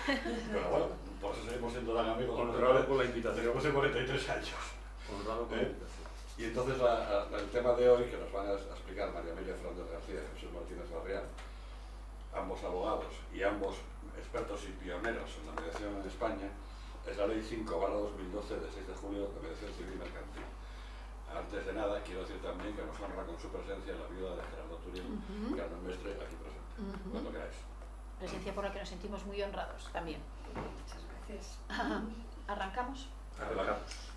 Pero bueno, por eso seguimos siendo tan amigos. Honrado con la invitación. Tenemos 43 años. Honrado con la invitación. Y entonces el tema de hoy que nos van a explicar María Emilia Fernández García y Jesús Martínez Barrián, ambos abogados y ambos expertos y pioneros en la mediación en España, es la Ley 5/2012 de 6 de julio de Mediación Civil y Mercantil. Antes de nada, quiero decir también que nos honra con su presencia la viuda de Gerardo Turín, Carmen Mestre, aquí presente. Cuando queráis. Presencia por la que nos sentimos muy honrados también. Muchas gracias. ¿Arrancamos? Arrancamos.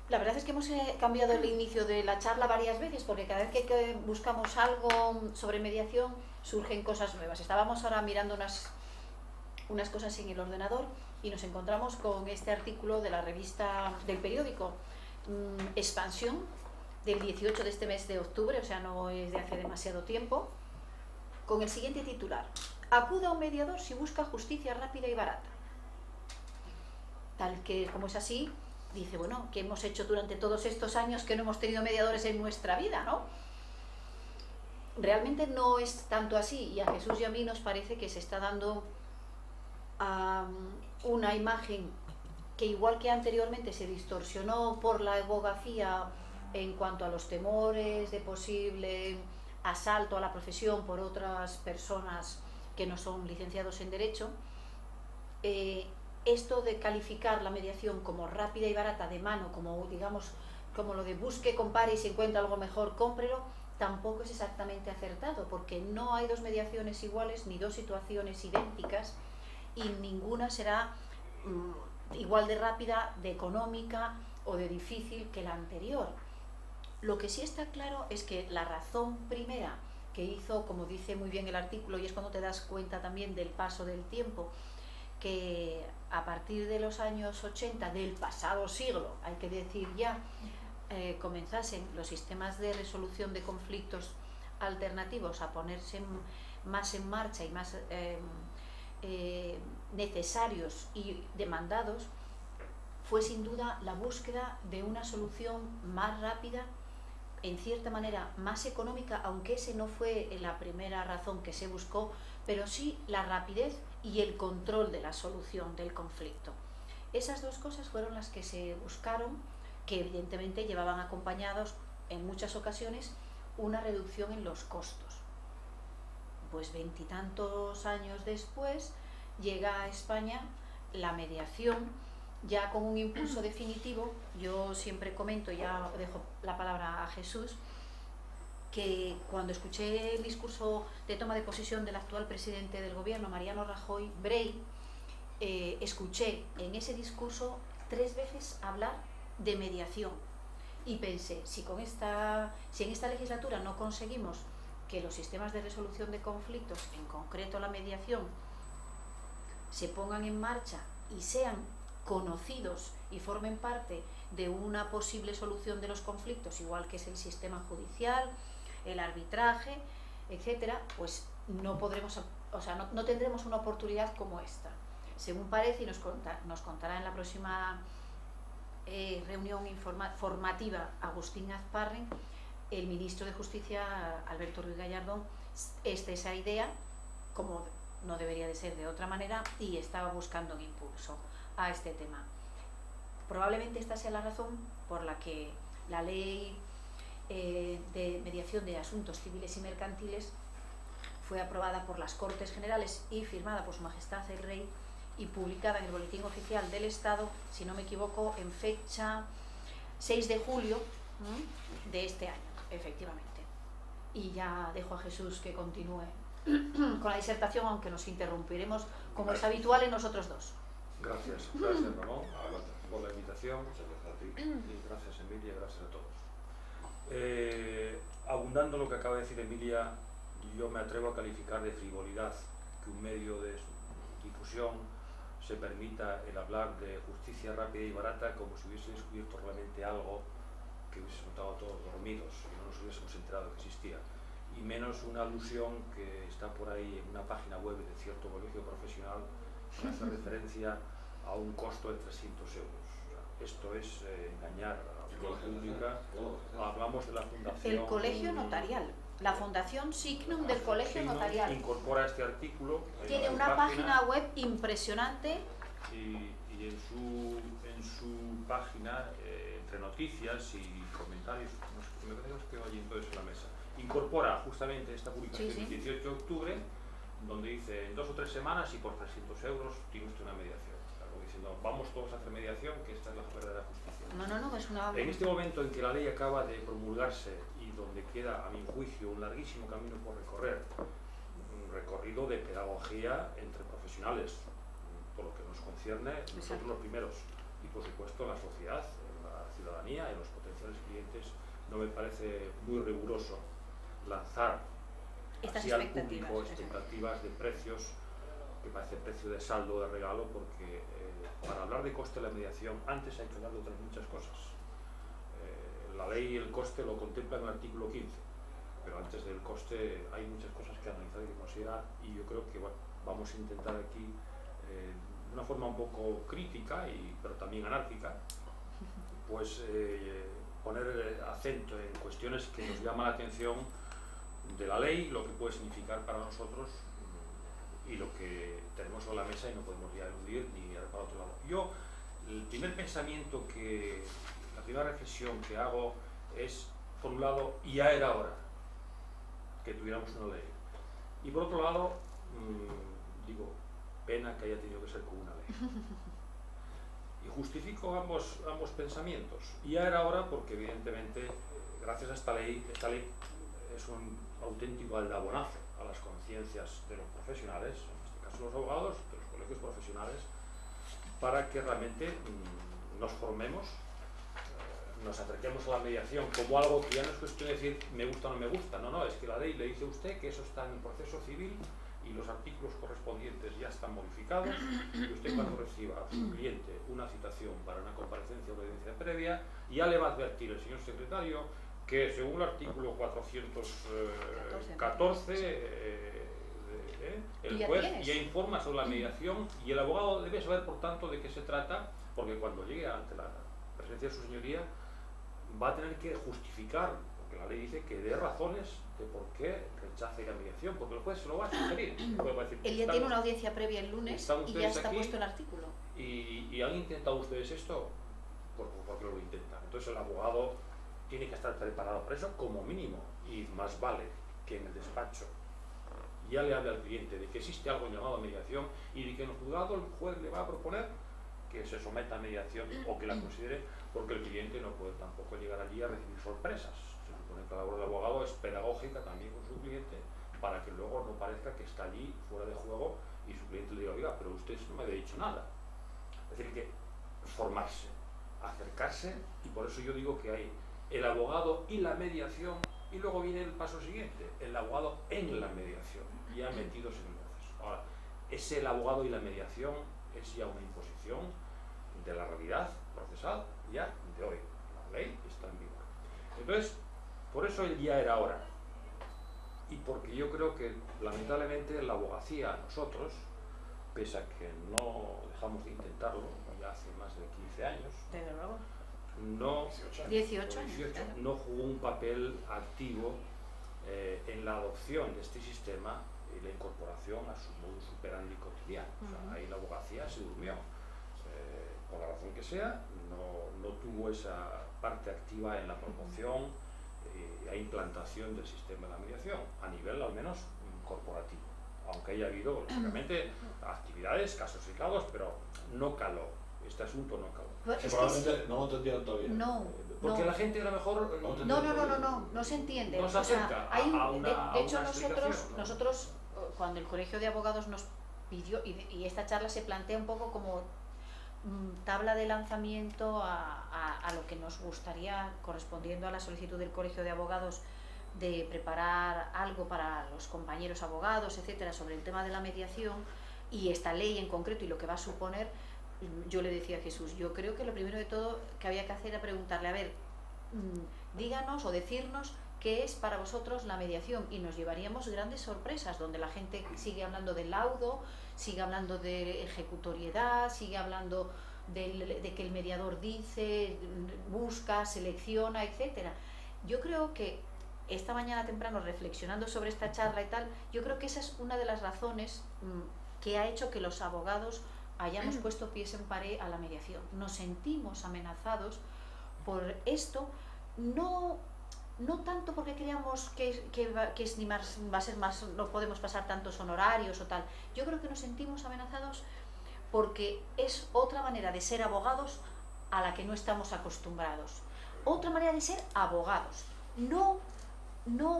La verdad es que hemos cambiado el inicio de la charla varias veces, porque cada vez que buscamos algo sobre mediación surgen cosas nuevas. Estábamos ahora mirando unas cosas en el ordenador y nos encontramos con este artículo de la revista, del periódico Expansión, del 18 de este mes de octubre, o sea, no es de hace demasiado tiempo, con el siguiente titular: acuda a un mediador si busca justicia rápida y barata. Tal que, como es así, dice, bueno, ¿qué hemos hecho durante todos estos años que no hemos tenido mediadores en nuestra vida, no? Realmente no es tanto así, y a Jesús y a mí nos parece que se está dando una imagen que, igual que anteriormente se distorsionó por la abogacía en cuanto a los temores de posible asalto a la profesión por otras personas que no son licenciados en Derecho, esto de calificar la mediación como rápida y barata de mano, como digamos, como lo de busque, compare y si encuentra algo mejor, cómprelo, tampoco es exactamente acertado, porque no hay dos mediaciones iguales ni dos situaciones idénticas, y ninguna será igual de rápida, de económica o de difícil que la anterior. Lo que sí está claro es que la razón primera que hizo, como dice muy bien el artículo, y es cuando te das cuenta también del paso del tiempo, que a partir de los años 80 del pasado siglo, hay que decir ya, comenzasen los sistemas de resolución de conflictos alternativos a ponerse más en marcha y más necesarios y demandados, fue sin duda la búsqueda de una solución más rápida, en cierta manera más económica, aunque ese no fue la primera razón que se buscó, pero sí la rapidez y el control de la solución del conflicto. Esas dos cosas fueron las que se buscaron, que evidentemente llevaban acompañados en muchas ocasiones una reducción en los costos. Pues veintitantos años después llega a España la mediación ya con un impulso definitivo. Yo siempre comento, ya dejo la palabra a Jesús, que cuando escuché el discurso de toma de posesión del actual presidente del gobierno, Mariano Rajoy Brey, escuché en ese discurso 3 veces hablar de mediación y pensé, si en esta legislatura no conseguimos que los sistemas de resolución de conflictos, en concreto la mediación, se pongan en marcha y sean conocidos y formen parte de una posible solución de los conflictos, igual que es el sistema judicial, el arbitraje, etcétera, pues no podremos, o sea, no tendremos una oportunidad como esta. Según parece, y nos contará en la próxima reunión formativa Agustín Azparren, el ministro de Justicia, Alberto Ruiz Gallardón, esa idea, como no debería de ser de otra manera, y estaba buscando un impulso a este tema. Probablemente esta sea la razón por la que la ley de mediación de asuntos civiles y mercantiles fue aprobada por las Cortes Generales y firmada por Su Majestad el Rey y publicada en el Boletín Oficial del Estado, si no me equivoco, en fecha 6 de julio de este año, efectivamente. Y ya dejo a Jesús que continúe con la disertación, aunque nos interrumpiremos, como es habitual en nosotros dos. Gracias, gracias Ramón por la invitación, y gracias Emilia, gracias a todos. Abundando en lo que acaba de decir Emilia, yo me atrevo a calificar de frivolidad que un medio de difusión se permita el hablar de justicia rápida y barata como si hubiese descubierto realmente algo que hubiese notado todos dormidos y no nos hubiésemos enterado que existía, y menos una alusión que está por ahí en una página web de cierto colegio profesional que hace referencia a un costo de 300 euros. Esto es engañar a la opinión pública. Hablamos de la fundación... El colegio notarial. La Fundación Signum del Colegio Signum Notarial. incorpora este artículo. Tiene una página web impresionante. Y en su página, entre noticias y comentarios, no sé, me parece que oyen todos en la mesa, incorpora justamente esta publicación del 18 de octubre, donde dice: en 2 o 3 semanas y por 300 euros tiene usted una mediación. Claro, diciendo, vamos todos a hacer mediación, que esta es la verdadera justicia. No, es una... En este momento en que la ley acaba de promulgarse y donde queda, a mi juicio, un larguísimo camino por recorrer, un recorrido de pedagogía entre profesionales, por lo que nos concierne, nosotros los primeros, y por supuesto la sociedad, la ciudadanía y los potenciales clientes, no me parece muy riguroso lanzar así al público expectativas de precios que parece precio de saldo, de regalo, porque para hablar de coste de la mediación antes hay que hablar de otras muchas cosas. La ley y el coste lo contempla en el artículo 15, pero antes del coste hay muchas cosas que analizar y que considerar, y yo creo que bueno, vamos a intentar aquí de una forma un poco crítica, pero también anárquica, pues poner acento en cuestiones que nos llaman la atención de la ley, lo que puede significar para nosotros y lo que tenemos sobre la mesa y no podemos ya eludir ni ir para otro lado. Yo, el primer pensamiento la primera reflexión que hago es, por un lado, ya era hora que tuviéramos una ley. Y por otro lado, digo, pena que haya tenido que ser con una ley. Y justifico ambos pensamientos. Ya era hora porque, evidentemente, gracias a esta ley es un auténtico aldabonazo a las conciencias de los profesionales, en este caso los abogados, de los colegios profesionales, para que realmente nos formemos, nos acerquemos a la mediación como algo que ya no es cuestión de decir me gusta o no me gusta, no, es que la ley le dice a usted que eso está en el proceso civil y los artículos correspondientes ya están modificados, y usted cuando reciba a su cliente una citación para una comparecencia o audiencia previa, ya le va a advertir el señor secretario que según el artículo 414 el juez ya informa sobre la mediación y el abogado debe saber por tanto de qué se trata, porque cuando llegue ante la presencia de su señoría va a tener que justificar, porque la ley dice que dé razones de por qué rechace la mediación, porque el juez se lo va a sugerir. Él ya tiene una audiencia previa el lunes y ya está puesto el artículo. ¿Y han intentado ustedes esto? Porque lo intentan. Entonces el abogado tiene que estar preparado para eso como mínimo, y más vale que en el despacho ya le hable al cliente de que existe algo llamado mediación y de que en el juzgado el juez le va a proponer que se someta a mediación o que la considere, porque el cliente no puede tampoco llegar allí a recibir sorpresas. Se supone que la labor del abogado es pedagógica también con su cliente, para que luego no parezca que está allí fuera de juego y su cliente le diga, oiga, pero usted no me había dicho nada. Es decir, que formarse, acercarse, y por eso yo digo que hay el abogado y la mediación, y luego viene el paso siguiente, el abogado en la mediación, ya metidos en el proceso. Ahora, ese el abogado y la mediación es ya una imposición de la realidad procesal ya de hoy. La ley está en vigor. Entonces, por eso el ya era hora. Y porque yo creo que, lamentablemente, la abogacía, nosotros, pese a que no dejamos de intentarlo, ya hace más de 15 años, desde luego, no, 18 no jugó un papel activo en la adopción de este sistema y la incorporación a su modus operandi cotidiano. O sea, ahí la abogacía se durmió. Por la razón que sea, no tuvo esa parte activa en la promoción e implantación del sistema de la mediación, a nivel al menos corporativo. Aunque haya habido, lógicamente, actividades, casos aislados, pero no caló. Este asunto no caló. Probablemente no lo entendieron todavía. Porque la gente a lo mejor... No se entiende. No se acerca de hecho, nosotros, cuando el Colegio de Abogados nos pidió, y esta charla se plantea un poco como tabla de lanzamiento a lo que nos gustaría, correspondiendo a la solicitud del Colegio de Abogados, de preparar algo para los compañeros abogados, etcétera, sobre el tema de la mediación y esta ley en concreto y lo que va a suponer. Yo le decía a Jesús, yo creo que lo primero de todo que había que hacer era preguntarle, a ver, díganos o decirnos qué es para vosotros la mediación, y nos llevaríamos grandes sorpresas, donde la gente sigue hablando del laudo, sigue hablando de ejecutoriedad, sigue hablando de que el mediador dice, busca, selecciona, etcétera. Yo creo que esta mañana temprano, reflexionando sobre esta charla y tal, yo creo que esa es una de las razones que ha hecho que los abogados hayamos puesto pies en pared a la mediación. Nos sentimos amenazados por esto, no tanto porque creamos que es ni más, va a ser más, no podemos pasar tantos honorarios o tal. Yo creo que nos sentimos amenazados porque es otra manera de ser abogados a la que no estamos acostumbrados. Otra manera de ser abogados. No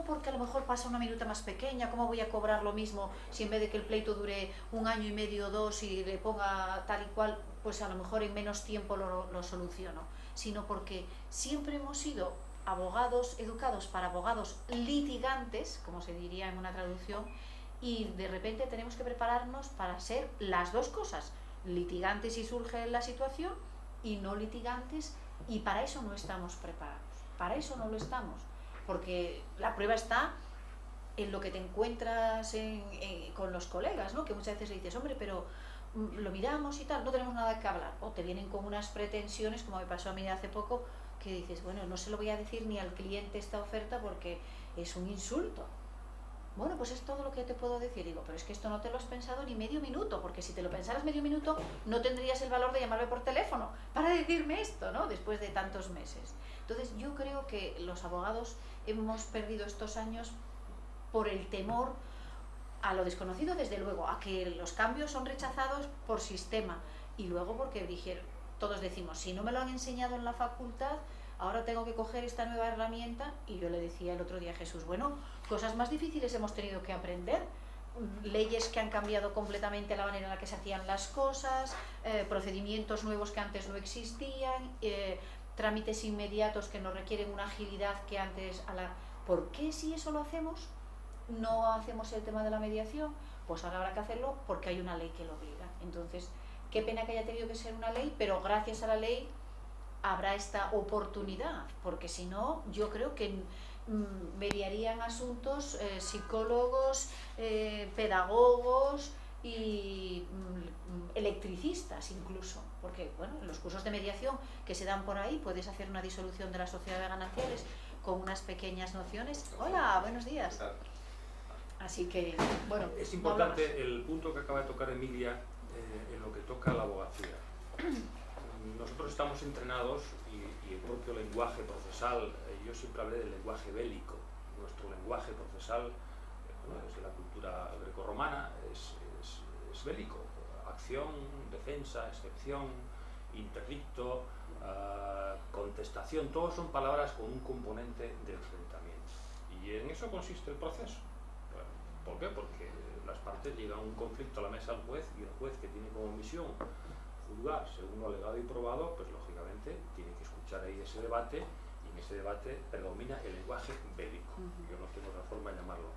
porque a lo mejor pasa una minuta más pequeña, ¿cómo voy a cobrar lo mismo si en vez de que el pleito dure 1 año y medio o 2 y le ponga tal y cual, pues a lo mejor en menos tiempo lo soluciono? Sino porque siempre hemos sido abogados educados para abogados litigantes, como se diría en una traducción, y de repente tenemos que prepararnos para ser las dos cosas, litigantes si surge la situación y no litigantes, y para eso no estamos preparados, para eso no lo estamos, porque la prueba está en lo que te encuentras con los colegas, ¿no? Que muchas veces le dices, hombre, pero lo miramos y tal, no tenemos nada que hablar, o te vienen con unas pretensiones, como me pasó a mí hace poco, que dices, bueno, no se lo voy a decir ni al cliente esta oferta porque es un insulto. Bueno, pues es todo lo que te puedo decir. Digo, pero es que esto no te lo has pensado ni medio minuto, porque si te lo pensaras medio minuto no tendrías el valor de llamarme por teléfono para decirme esto, ¿no? Después de tantos meses. Entonces yo creo que los abogados hemos perdido estos años por el temor a lo desconocido, desde luego, a que los cambios son rechazados por sistema, y luego porque todos decimos, si no me lo han enseñado en la facultad, ahora tengo que coger esta nueva herramienta. Y yo le decía el otro día a Jesús, bueno, cosas más difíciles hemos tenido que aprender, leyes que han cambiado completamente la manera en la que se hacían las cosas, procedimientos nuevos que antes no existían, trámites inmediatos que nos requieren una agilidad que antes... ¿Por qué si eso lo hacemos, no hacemos el tema de la mediación? Pues ahora habrá que hacerlo porque hay una ley que lo obliga. Entonces, qué pena que haya tenido que ser una ley, pero gracias a la ley habrá esta oportunidad, porque si no, yo creo que mediarían asuntos psicólogos, pedagogos y electricistas incluso, porque bueno, en los cursos de mediación que se dan por ahí puedes hacer una disolución de la sociedad de gananciales con unas pequeñas nociones. Hola, buenos días. Así que, bueno, es importante el punto que acaba de tocar Emilia en lo que toca a la abogacía. Nosotros estamos entrenados y el propio lenguaje procesal, yo siempre hablé del lenguaje bélico. Nuestro lenguaje procesal, desde la cultura grecorromana, es bélico. Acción, defensa, excepción, interdicto, contestación, todos son palabras con un componente de enfrentamiento. Y en eso consiste el proceso. ¿Por qué? Porque las partes llegan a un conflicto a la mesa del juez, y el juez, que tiene como misión juzgar según lo alegado y probado, pues lógicamente tiene que escuchar ahí ese debate, y en ese debate predomina el lenguaje bélico. Yo no tengo otra forma de llamarlo.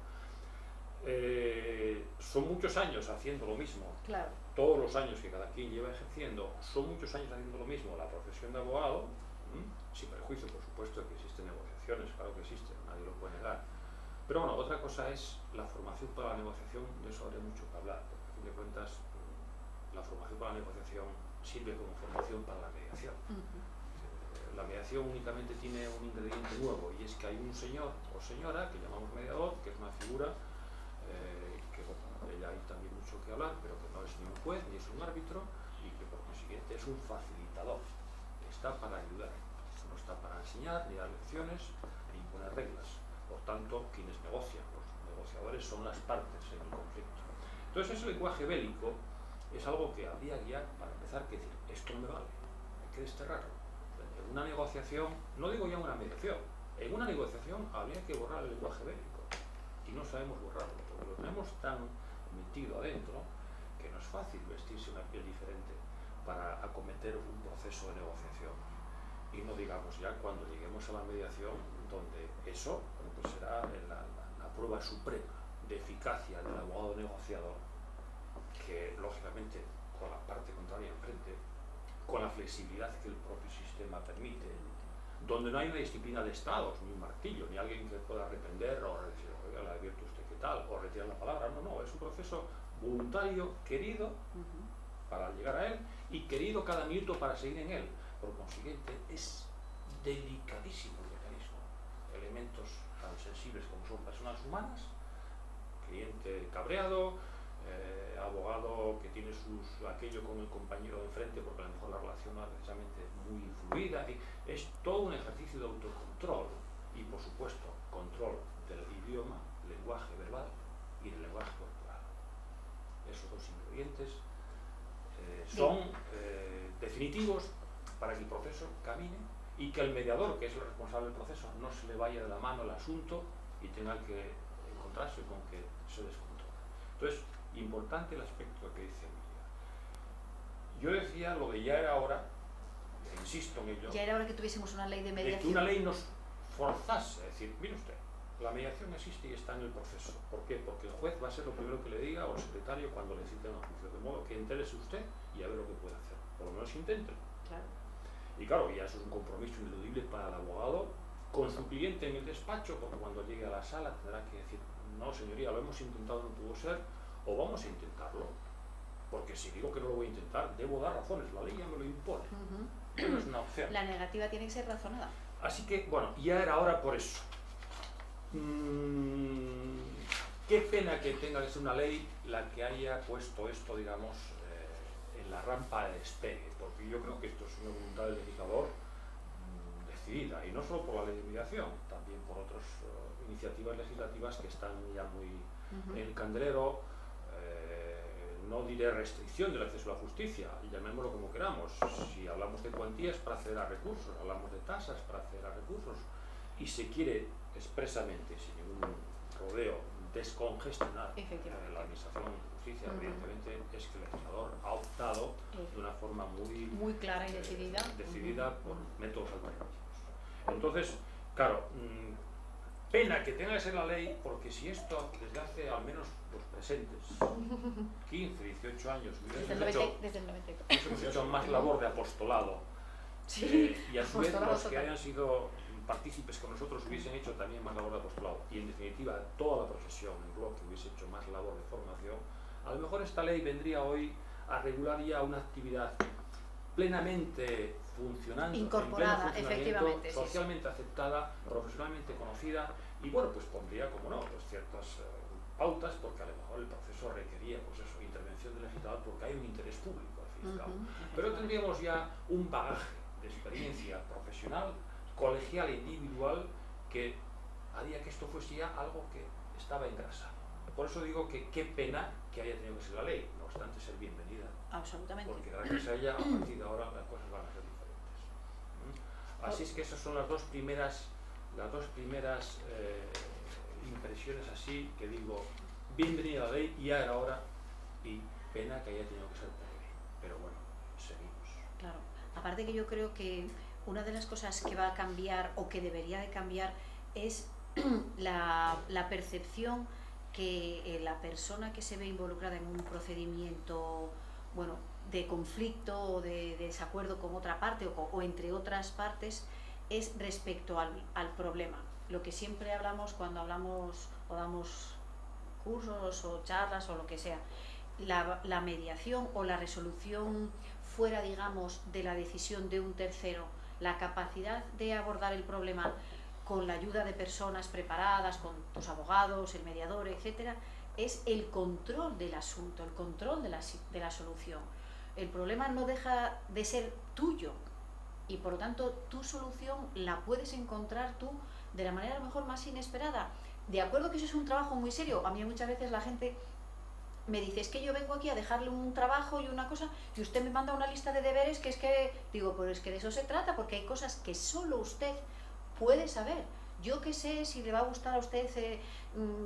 Son muchos años haciendo lo mismo. Claro. Todos los años que cada quien lleva ejerciendo, son muchos años haciendo lo mismo la profesión de abogado, sin perjuicio, por supuesto, que existen negociaciones, claro que existen, nadie lo puede negar. Pero bueno, otra cosa es la formación para la negociación, de eso habría mucho que hablar, porque a fin de cuentas la formación para la negociación sirve como formación para la mediación. La mediación únicamente tiene un ingrediente nuevo, y es que hay un señor o señora que llamamos mediador, que es una figura que bueno, de ella hay también mucho que hablar, pero que no es ni un juez ni es un árbitro, y que por consiguiente es un facilitador. Está para ayudar, no está para enseñar ni dar lecciones ni imponer reglas. Por tanto, quienes negocian, los negociadores, son las partes en el conflicto. Entonces ese lenguaje bélico es algo que habría ya, para empezar, que decir, esto no me vale, hay que desterrarlo. En una negociación, no digo ya una mediación, en una negociación habría que borrar el lenguaje bélico, y no sabemos borrarlo, porque lo tenemos tan metido adentro que no es fácil vestirse una piel diferente para acometer un proceso de negociación. Y no digamos ya cuando lleguemos a la mediación, donde eso pues será la prueba suprema de eficacia del abogado negociador, que lógicamente con la parte contraria enfrente, con la flexibilidad que el propio sistema permite, donde no hay una disciplina de estados, ni un martillo, ni alguien que pueda arrepender o decir, oiga, le advierto usted qué tal, o retirar la palabra. No, es un proceso voluntario, querido para llegar a él, y querido cada minuto para seguir en él. Por consiguiente, es delicadísimo el mecanismo. elementos tan sensibles como son personas humanas, cliente cabreado, abogado que tiene aquello con el compañero de enfrente porque a lo mejor la relación no es precisamente muy fluida. Es todo un ejercicio de autocontrol y, por supuesto, control del idioma, lenguaje verbal y del lenguaje corporal. Esos dos ingredientes son definitivos para que el proceso camine y que el mediador, que es el responsable del proceso, no se le vaya de la mano el asunto y tenga que encontrarse con que se descontrola. Entonces, importante el aspecto que dice Emilia. Yo decía lo de ya era hora, insisto en ello, ya era hora que tuviésemos una ley de mediación. de que una ley nos forzase a decir, mire usted, la mediación existe y está en el proceso. ¿Por qué? Porque el juez va a ser lo primero que le diga, o el secretario, cuando le citen a juicio, de modo que entérese usted y a ver lo que puede hacer. Por lo menos inténtelo. Claro. Y claro, ya eso es un compromiso ineludible para el abogado con su cliente en el despacho, porque cuando llegue a la sala tendrá que decir, no señoría, lo hemos intentado, no pudo ser, o vamos a intentarlo, porque si digo que no lo voy a intentar, debo dar razones, la ley ya me lo impone. No es una opción. La negativa tiene que ser razonada. Así que, bueno, ya era hora por eso. Qué pena que tenga que ser una ley la que haya puesto esto, digamos, en la rampa de despegue, porque yo creo que esto es una voluntad del legislador decidida, y no solo por la ley de mediación, también por otras iniciativas legislativas que están ya muy en el candelero. No diré restricción del acceso a la justicia, llamémoslo como queramos. Si hablamos de cuantías para acceder a recursos, hablamos de tasas para acceder a recursos, y se quiere expresamente, sin ningún rodeo, descongestionar la administración de justicia, evidentemente es que el legislador ha optado de una forma muy clara y decidida por métodos alternativos. Entonces, claro, pena que tenga que ser la ley, porque si esto desde hace al menos los presentes 15, 18 años hubiésemos hecho más labor de apostolado, y a su vez los que hayan sido partícipes con nosotros hubiesen hecho también más labor de apostolado, y en definitiva toda la profesión en bloque hubiese hecho más labor de formación, a lo mejor esta ley vendría hoy a regular ya una actividad plenamente funcionante, incorporada, efectivamente, socialmente aceptada, profesionalmente conocida, y bueno, pues pondría, como no, pues ciertas pautas, porque a lo mejor el proceso requería, pues eso, intervención del legislador, porque hay un interés público al fin y al cabo. Pero tendríamos ya un bagaje de experiencia profesional, colegial e individual, que haría que esto fuese ya algo que estaba engrasado. Por eso digo que qué pena que haya tenido que ser la ley, no obstante ser bienvenida. Absolutamente. Porque gracias a ella, a partir de ahora, las cosas van a ser diferentes. Así es que esas son las dos primeras impresiones así, que digo, bienvenida a la ley, ya era hora, y pena que haya tenido que ser por ley. Pero bueno, seguimos. Claro. Aparte que yo creo que una de las cosas que va a cambiar, o que debería de cambiar, es la percepción que la persona que se ve involucrada en un procedimiento, bueno, de conflicto o de desacuerdo con otra parte o entre otras partes, es respecto al problema. Lo que siempre hablamos cuando hablamos o damos cursos o charlas o lo que sea, la mediación o la resolución fuera, digamos, de la decisión de un tercero, la capacidad de abordar el problema con la ayuda de personas preparadas, con tus abogados, el mediador, etcétera, es el control del asunto, el control de la solución. El problema no deja de ser tuyo, y por lo tanto tu solución la puedes encontrar tú de la manera a lo mejor más inesperada. De acuerdo que eso es un trabajo muy serio. A mí muchas veces la gente me dice, es que yo vengo aquí a dejarle un trabajo y una cosa, y usted me manda una lista de deberes que es que, digo, pues es que de eso se trata, porque hay cosas que solo usted puede saber. Yo qué sé si le va a gustar a usted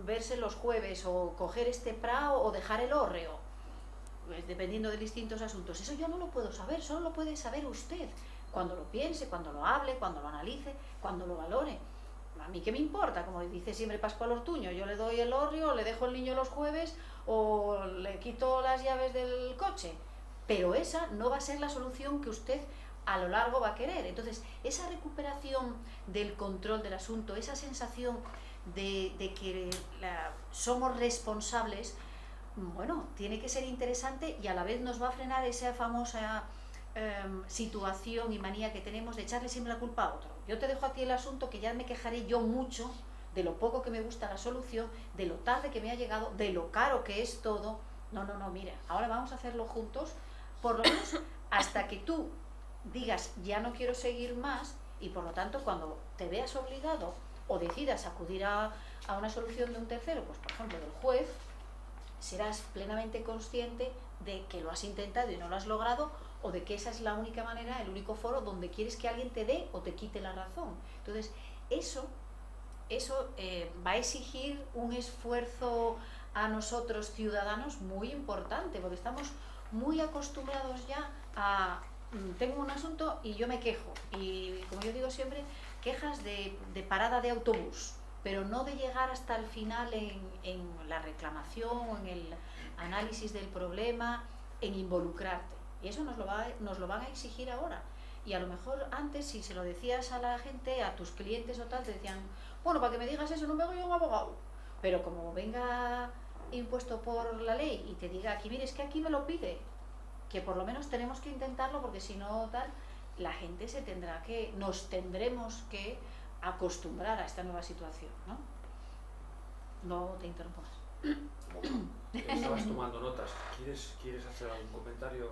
verse los jueves, o coger este prao, o dejar el hórreo, pues dependiendo de distintos asuntos. Eso yo no lo puedo saber, solo lo puede saber usted, cuando lo piense, cuando lo hable, cuando lo analice, cuando lo valore. A mí qué me importa, como dice siempre Pascual Ortuño, yo le doy el hórreo, le dejo el niño los jueves, o le quito las llaves del coche, pero esa no va a ser la solución que usted a lo largo va a querer. Entonces, esa recuperación del control del asunto, esa sensación de que somos responsables, bueno, tiene que ser interesante, y a la vez nos va a frenar esa famosa situación y manía que tenemos de echarle siempre la culpa a otro. Yo te dejo a ti el asunto, que ya me quejaré yo mucho de lo poco que me gusta la solución, de lo tarde que me ha llegado, de lo caro que es todo. No, mira, ahora vamos a hacerlo juntos, por lo menos hasta que tú digas ya no quiero seguir más, y por lo tanto cuando te veas obligado o decidas acudir a una solución de un tercero, pues por ejemplo del juez, serás plenamente consciente de que lo has intentado y no lo has logrado, o de que esa es la única manera, el único foro donde quieres que alguien te dé o te quite la razón. Entonces, eso va a exigir un esfuerzo a nosotros ciudadanos muy importante, porque estamos muy acostumbrados ya a tengo un asunto y yo me quejo, y como yo digo siempre, quejas de parada de autobús, pero no de llegar hasta el final en la reclamación o en el análisis del problema, en involucrarte. Y eso nos lo van a exigir ahora. Y a lo mejor antes, si se lo decías a la gente, a tus clientes o tal, te decían, bueno, para que me digas eso no me voy a un abogado. Pero como venga impuesto por la ley y te diga aquí, mire, es que aquí me lo pide, que por lo menos tenemos que intentarlo, porque si no tal, la gente nos tendremos que acostumbrar a esta nueva situación, ¿no? No te interrumpo más. Estabas tomando notas. ¿Quieres hacer algún comentario?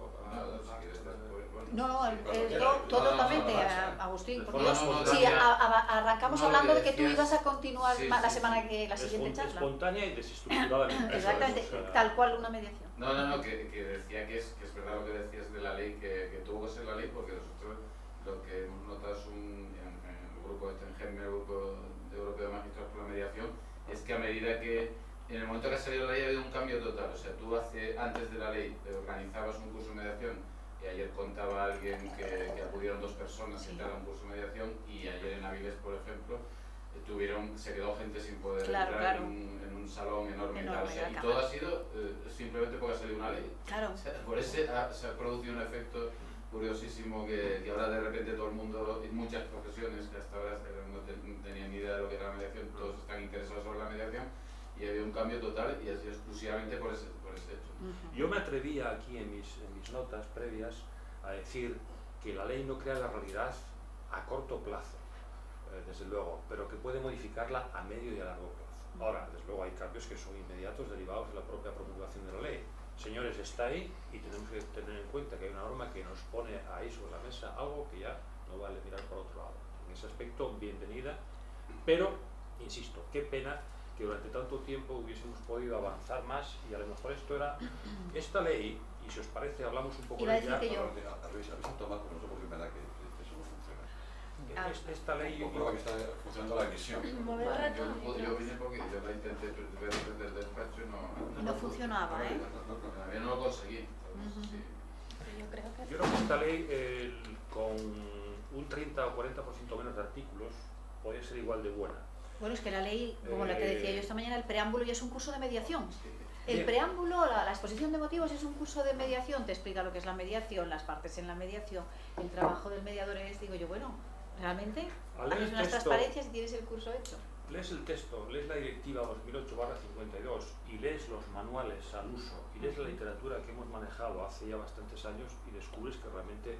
Totalmente, Agustín. Porque arrancamos hablando de que tú ibas a continuar la siguiente charla. Espontánea y desestructuradamente. Exactamente, tal cual una mediación. No, que decía que es verdad lo que decías de la ley, que tuvo que ser la ley, porque nosotros lo que hemos notado en el grupo en GEMME, el grupo europeo de magistrados por la mediación, es que a medida que en el momento que ha salido la ley ha habido un cambio total. O sea, tú antes de la ley organizabas un curso de mediación, y ayer contaba alguien que acudieron 2 personas a un curso de mediación, y ayer en Avilés, por ejemplo, se quedó gente sin poder entrar en un salón enorme. O sea, y todo ha sido simplemente porque ha salido una ley. Claro. O sea, por eso se ha producido un efecto curiosísimo, que ahora de repente todo el mundo, en muchas profesiones que hasta ahora no tenían ni idea de lo que era la mediación, todos están interesados sobre la mediación, y había un cambio total, y ha sido exclusivamente por ese hecho. Yo me atrevía aquí en mis notas previas a decir que la ley no crea la realidad a corto plazo, desde luego, pero que puede modificarla a medio y a largo plazo. Ahora, desde luego hay cambios que son inmediatos, derivados de la propia promulgación de la ley. Señores, está ahí, y tenemos que tener en cuenta que hay una norma que nos pone ahí sobre la mesa algo que ya no vale mirar por otro lado. En ese aspecto, bienvenida, pero, insisto, qué pena que durante tanto tiempo hubiésemos podido avanzar más, y a lo mejor esto era esta ley, y si os parece hablamos un poco de ella. Avisa Tomás, porque no sé por qué me da que eso no funciona. Esta ley comprueba que está funcionando la emisión. Yo vine porque yo la intenté ver desde el despacho y no funcionaba, ¿eh? Todavía no lo conseguí. Yo creo que esta ley, con un 30 o 40% menos de artículos, podría ser igual de buena. Bueno, es que la ley, como la que decía yo esta mañana, el preámbulo ya es un curso de mediación. El preámbulo, la exposición de motivos es un curso de mediación, te explica lo que es la mediación, las partes en la mediación, el trabajo del mediador es, digo yo, bueno, realmente haces unas transparencias y tienes el curso hecho. Lees el texto, lees la directiva 2008/52 y lees los manuales al uso y lees la literatura que hemos manejado hace ya bastantes años y descubres que realmente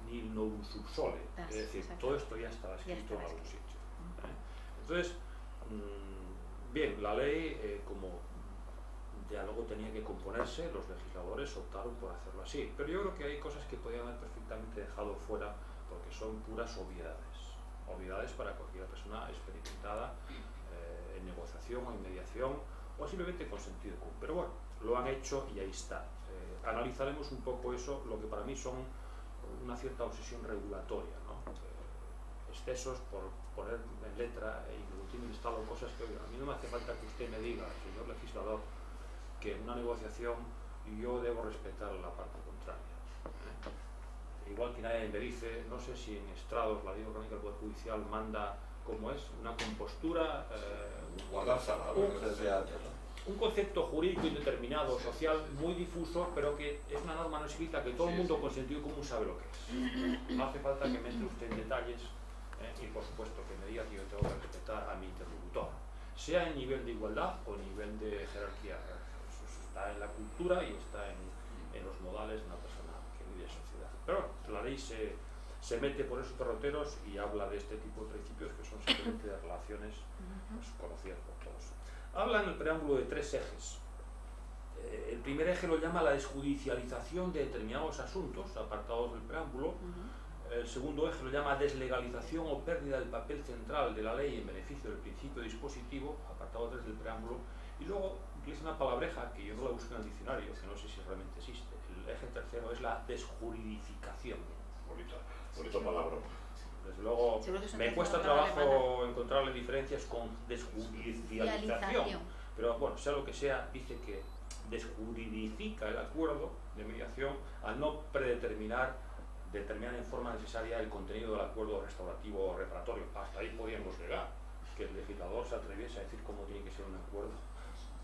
ni non subsole, es decir, todo esto ya estaba escrito en algún sitio. Entonces, bien, la ley como diálogo tenía que componerse, los legisladores optaron por hacerlo así, pero yo creo que hay cosas que podían haber perfectamente dejado fuera porque son puras obviedades para cualquier persona experimentada en negociación o en mediación o simplemente con sentido común. Pero bueno, lo han hecho y ahí está. Analizaremos un poco eso, lo que para mí son una cierta obsesión regulatoria, ¿no? Excesos por poner en letra e introducir en estado cosas que, oiga, a mí no me hace falta que usted me diga, señor legislador, que en una negociación yo debo respetar la parte contraria. Igual que nadie me dice, no sé si en estrados la ley orgánica del Poder Judicial manda, como es, una compostura, un concepto jurídico indeterminado, social, muy difuso, pero que es una norma no escrita que todo el mundo con sentido común sabe lo que es. No hace falta que me entre usted en detalles, y por supuesto que me diga que yo tengo que respetar a mi interlocutor, sea en nivel de igualdad o en nivel de jerarquía. Eso está en la cultura y está en los modales de una persona que vive sociedad. Pero bueno, la ley se mete por esos derroteros y habla de este tipo de principios que son simplemente de relaciones pues, conocidas por todos. Habla en el preámbulo de 3 ejes. El primer eje lo llama la desjudicialización de determinados asuntos, apartados del preámbulo. El segundo eje lo llama deslegalización o pérdida del papel central de la ley en beneficio del principio dispositivo, apartado 3 del preámbulo. Y luego utiliza una palabreja que yo no la busco en el diccionario, que no sé si realmente existe. El eje tercero es la desjuridificación. Bonito palabra. Desde luego, me cuesta trabajo encontrarle diferencias con desjudicialización. Pero bueno, sea lo que sea, dice que desjuridifica el acuerdo de mediación al no determinar en forma necesaria el contenido del acuerdo restaurativo o reparatorio. Hasta ahí podíamos llegar, que el legislador se atreviese a decir cómo tiene que ser un acuerdo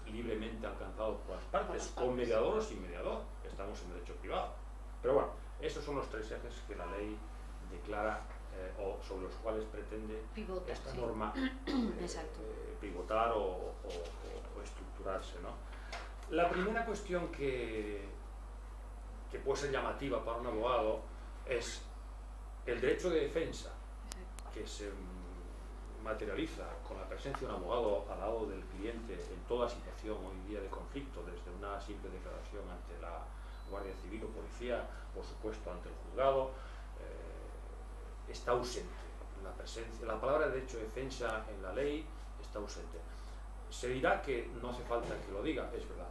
libremente alcanzado por las partes, con mediador o sin mediador, que estamos en derecho privado. Pero bueno, esos son los 3 ejes que la ley declara o sobre los cuales pretende pivotar, esta norma pivotar o estructurarse, ¿no? La primera cuestión que puede ser llamativa para un abogado es el derecho de defensa, que se materializa con la presencia de un abogado al lado del cliente en toda situación hoy día de conflicto, desde una simple declaración ante la Guardia Civil o Policía, por supuesto ante el juzgado, está ausente. La palabra derecho de defensa en la ley está ausente. Se dirá que no hace falta que lo diga, es verdad,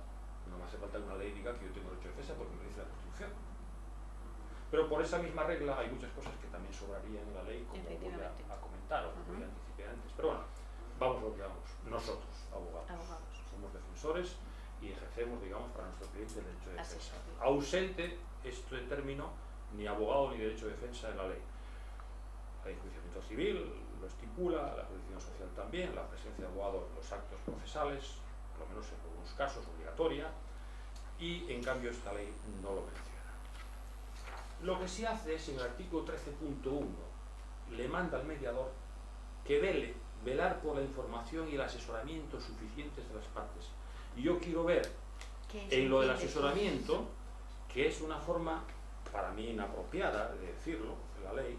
no me hace falta que una ley diga que yo tengo derecho de defensa porque me dice la Constitución. Pero por esa misma regla hay muchas cosas que también sobrarían en la ley, como voy a comentar o voy a anticipar antes. Pero bueno, vamos a lo que vamos. Nosotros, abogados, somos defensores y ejercemos, digamos, para nuestro cliente el derecho de defensa. Ausente este término, ni abogado ni derecho de defensa en la ley. La enjuiciamiento civil lo estipula, la jurisdicción social también, la presencia de abogado en los actos procesales, por lo menos en algunos casos obligatoria, y en cambio esta ley no lo menciona. Lo que sí hace es, en el artículo 13.1, le manda al mediador que velar por la información y el asesoramiento suficientes de las partes. Y yo quiero ver en lo del asesoramiento, que es una forma, para mí inapropiada de decirlo, en la ley,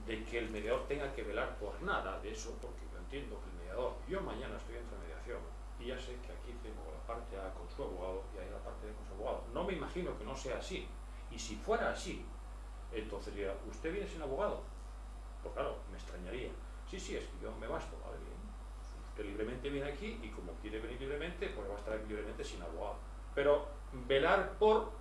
de que el mediador tenga que velar por nada de eso, porque yo entiendo que el mediador, yo mañana estoy en mediación y ya sé que aquí tengo la parte A con su abogado y ahí la parte B con su abogado. No me imagino que no sea así. Y si fuera así, entonces diría, ¿usted viene sin abogado? Pues claro, me extrañaría. Sí, es que yo me basto, vale, bien. Usted libremente viene aquí y como quiere venir libremente, pues va a estar aquí libremente sin abogado. Pero velar por,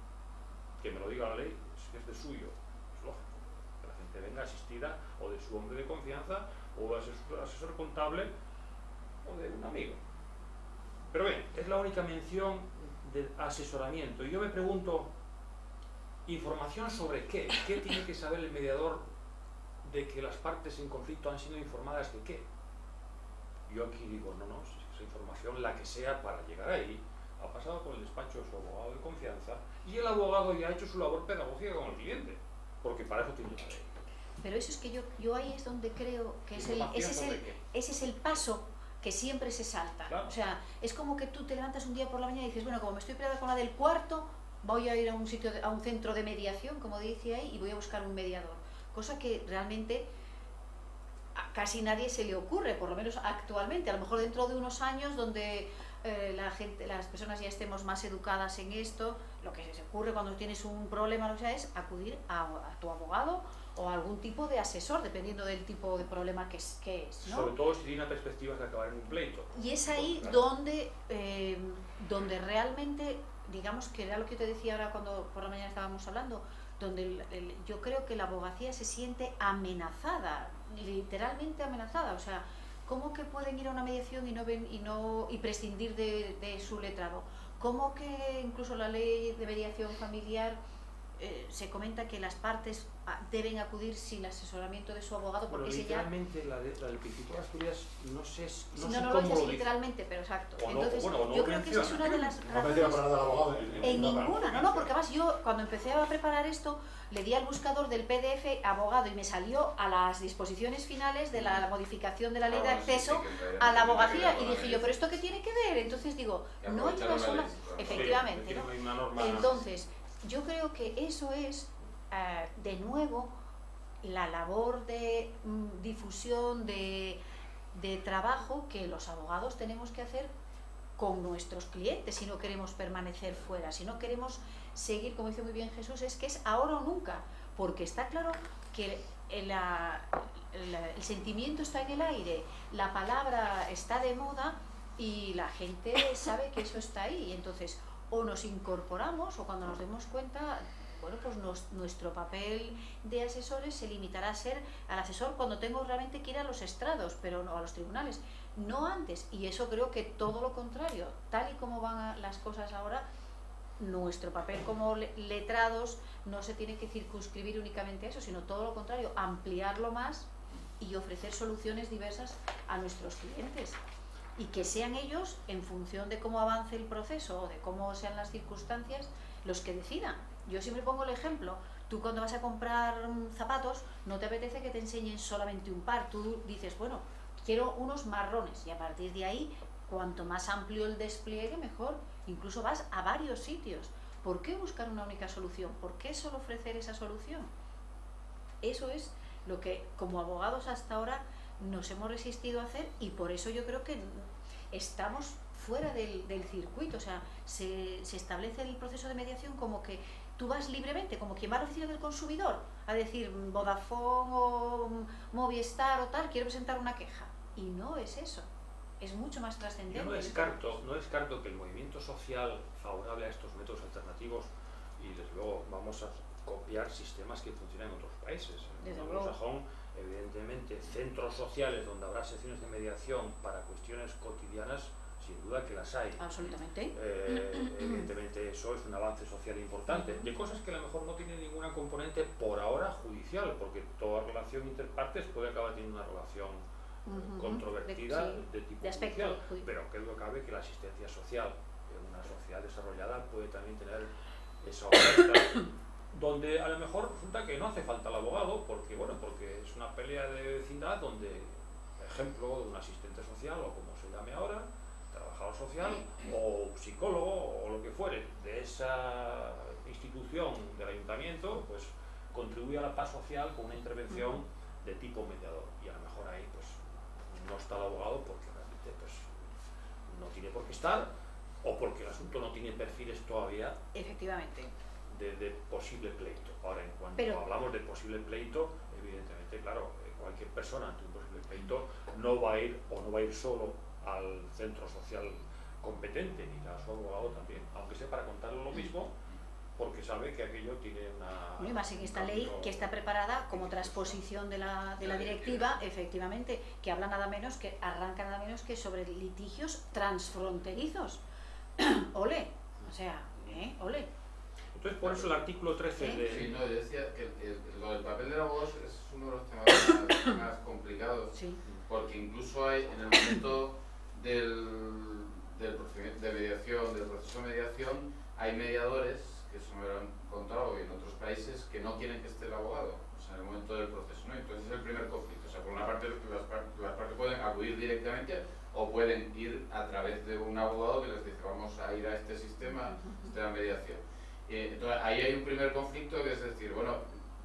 que me lo diga la ley, si es de suyo, es lógico. Que la gente venga asistida o de su hombre de confianza o de asesor contable o de un amigo. Pero bien, es la única mención de asesoramiento. Y yo me pregunto, ¿información sobre qué? ¿Qué tiene que saber el mediador de que las partes en conflicto han sido informadas de qué? Yo aquí digo, no, esa información, la que sea para llegar ahí, ha pasado por el despacho de su abogado de confianza y el abogado ya ha hecho su labor pedagógica con el cliente, porque para eso tiene la ley. Pero eso es que yo ahí es donde creo que ese es el paso que siempre se salta. Claro. O sea, es como que tú te levantas un día por la mañana y dices, bueno, como me estoy peleando con la del cuarto, voy a ir a un sitio, a un centro de mediación, como dice ahí, y voy a buscar un mediador. Cosa que realmente a casi nadie se le ocurre, por lo menos actualmente. A lo mejor dentro de unos años donde las personas ya estemos más educadas en esto, lo que se ocurre cuando tienes un problema, o sea, es acudir a tu abogado o a algún tipo de asesor, dependiendo del tipo de problema que es, ¿no? Sobre todo si tiene una perspectiva de acabar en un pleito. Y es ahí claro, donde realmente, digamos que era lo que te decía ahora cuando por la mañana estábamos hablando, donde yo creo que la abogacía se siente amenazada, literalmente amenazada. O sea, ¿cómo que pueden ir a una mediación y prescindir de su letrado? ¿Cómo que incluso la ley de mediación familiar se comenta que las partes deben acudir sin asesoramiento de su abogado? Porque bueno, literalmente la del Principado de Asturias no sé no lo dice literalmente, pero exacto. Entonces, yo creo que esa es una de las razones. No menciona para nada al abogado en ninguna, no, porque además yo cuando empecé a preparar esto le di al buscador del PDF abogado y me salió a las disposiciones finales de la modificación de la ley de acceso a la abogacía y dije yo, ¿pero esto qué tiene que ver? Entonces digo, no hay una sola, efectivamente, ¿no? Entonces yo creo que eso es de nuevo la labor de difusión, de trabajo que los abogados tenemos que hacer con nuestros clientes si no queremos permanecer fuera, si no queremos seguir, como dice muy bien Jesús, es que es ahora o nunca, porque está claro que el sentimiento está en el aire, la palabra está de moda y la gente sabe que eso está ahí, y entonces o nos incorporamos o cuando nos demos cuenta, bueno, pues nuestro papel de asesores se limitará a ser al asesor cuando tengo realmente que ir a los estrados, pero no a los tribunales, no antes. Y eso creo que todo lo contrario, tal y como van las cosas ahora, nuestro papel como letrados no se tiene que circunscribir únicamente a eso, sino todo lo contrario, ampliarlo más y ofrecer soluciones diversas a nuestros clientes. Y que sean ellos, en función de cómo avance el proceso o de cómo sean las circunstancias, los que decidan. Yo siempre pongo el ejemplo, tú cuando vas a comprar zapatos no te apetece que te enseñen solamente un par, tú dices, bueno, quiero unos marrones, y a partir de ahí, cuanto más amplio el despliegue, mejor. Incluso vas a varios sitios. ¿Por qué buscar una única solución? ¿Por qué solo ofrecer esa solución? Eso es lo que como abogados hasta ahora nos hemos resistido a hacer, y por eso yo creo que estamos fuera del circuito. O sea, se establece el proceso de mediación como que tú vas libremente, como quien va a la oficina del consumidor a decir Vodafone o Movistar o tal, quiero presentar una queja, y no es eso, es mucho más trascendente. Yo no descarto que el movimiento social favorable a estos métodos alternativos, y desde luego vamos a copiar sistemas que funcionan en otros países. En el anglosajón, evidentemente, centros sociales donde habrá secciones de mediación para cuestiones cotidianas, sin duda que las hay. Absolutamente. Evidentemente eso es un avance social importante, de cosas que a lo mejor no tienen ninguna componente por ahora judicial, porque toda relación interpartes puede acabar teniendo una relación controvertida de tipo judicial, pero que duda cabe que la asistencia social en una sociedad desarrollada puede también tener esa oferta donde a lo mejor resulta que no hace falta el abogado, porque bueno, porque es una pelea de vecindad donde, ejemplo, de un asistente social o como se llame ahora, trabajador social o psicólogo o lo que fuere de esa institución del ayuntamiento, pues contribuye a la paz social con una intervención de tipo mediador, y a lo mejor ahí pues no está el abogado porque realmente pues no tiene por qué estar, o porque el asunto no tiene perfiles todavía efectivamente de posible pleito. Ahora, en cuanto hablamos de posible pleito, evidentemente, claro, cualquier persona ante un posible pleito no va a ir o no va a ir solo al centro social competente, ni a su abogado también, aunque sea para contarle lo mismo, porque sabe que aquello tiene una... Y más en esta ley que está preparada como transposición de la directiva, efectivamente, que habla nada menos que, arranca nada menos que sobre litigios transfronterizos. ¡Ole! O sea, ¡ole! Entonces, por eso el artículo 13 de... Sí, no, yo decía que lo del papel del abogado es uno de los temas más complicados, sí. Porque incluso hay, en el momento del procedimiento de mediación, del proceso de mediación, hay mediadores, que eso me lo han contado en otros países, que no quieren que esté el abogado, o sea, en el momento del proceso, ¿no? Entonces es el primer conflicto. O sea, por una parte las partes pueden acudir directamente o pueden ir a través de un abogado que les dice vamos a ir a este sistema de la mediación. Entonces ahí hay un primer conflicto, que es decir, bueno,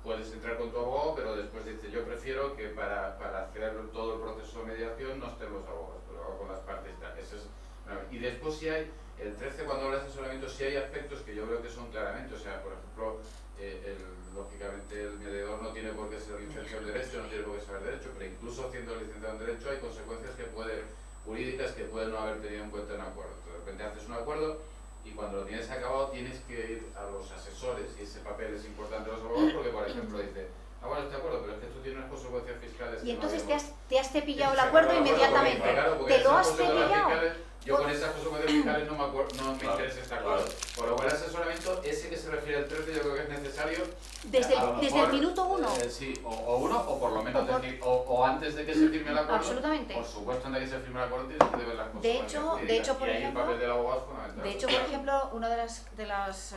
puedes entrar con tu abogado, pero después dice yo prefiero que para hacer todo el proceso de mediación no estén los abogados, pero hago con las partes. Ese es, bueno, y después si hay, el 13 cuando habla de asesoramiento, sí hay aspectos que yo creo que son claramente, o sea, por ejemplo, lógicamente el mediador no tiene por qué ser licenciado en Derecho, no tiene por qué saber Derecho, pero incluso siendo licenciado en Derecho hay consecuencias jurídicas que pueden no haber tenido en cuenta en un acuerdo. Entonces, de repente haces un acuerdo y cuando lo tienes acabado tienes que ir a los asesores, y ese papel es importante a los abogados porque, por ejemplo, dice bueno, estoy de acuerdo, pero es que esto tiene unas consecuencias fiscales. Y entonces te has cepillado el acuerdo inmediatamente. ¿Te lo has cepillado? Yo con esas consecuencias fiscales no me interesa este acuerdo. Por lo cual, el asesoramiento, ese que se refiere al 13, yo creo que es necesario. Desde el minuto 1. Sí, o uno, o por lo menos o antes de que se firme el acuerdo. Absolutamente. Por supuesto, antes de que se firme el acuerdo tienes que ver las consecuencias. De hecho, por ejemplo, el papel del abogado es fundamental. De hecho, por ejemplo, uno de los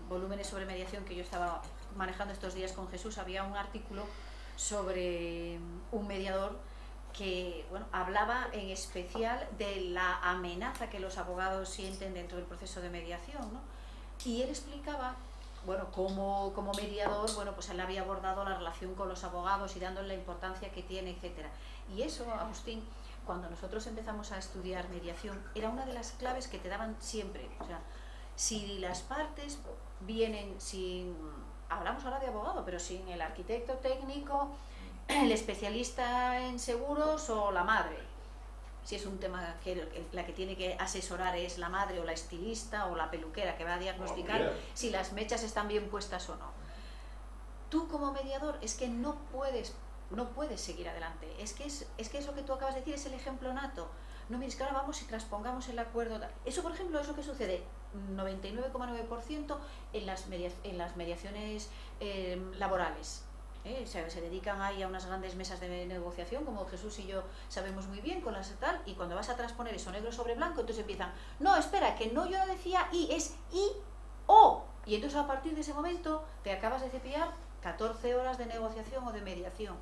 volúmenes sobre mediación que yo estaba manejando estos días con Jesús, había un artículo sobre un mediador que hablaba en especial de la amenaza que los abogados sienten dentro del proceso de mediación, ¿no? Y él explicaba bueno, como mediador, bueno, pues él había abordado la relación con los abogados y dándole la importancia que tiene, etcétera. Y eso, Agustín, cuando nosotros empezamos a estudiar mediación, era una de las claves que te daban siempre. O sea, si las partes vienen sin, hablamos ahora de abogado, pero sin el arquitecto técnico, el especialista en seguros o la madre. Si es un tema que la que tiene que asesorar es la madre o la estilista o la peluquera que va a diagnosticar si las mechas están bien puestas o no. Tú como mediador es que no puedes seguir adelante. Es que eso que tú acabas de decir es el ejemplo nato. No, mires, que ahora vamos y transpongamos el acuerdo. Eso, por ejemplo, es lo que sucede 99,9% en las mediaciones laborales. Se dedican ahí a unas grandes mesas de negociación, como Jesús y yo sabemos muy bien, con las tal, y cuando vas a transponer eso negro sobre blanco, entonces empiezan, no, espera, que no, yo no decía I, es I, O. Y entonces a partir de ese momento te acabas de cepillar 14 horas de negociación o de mediación.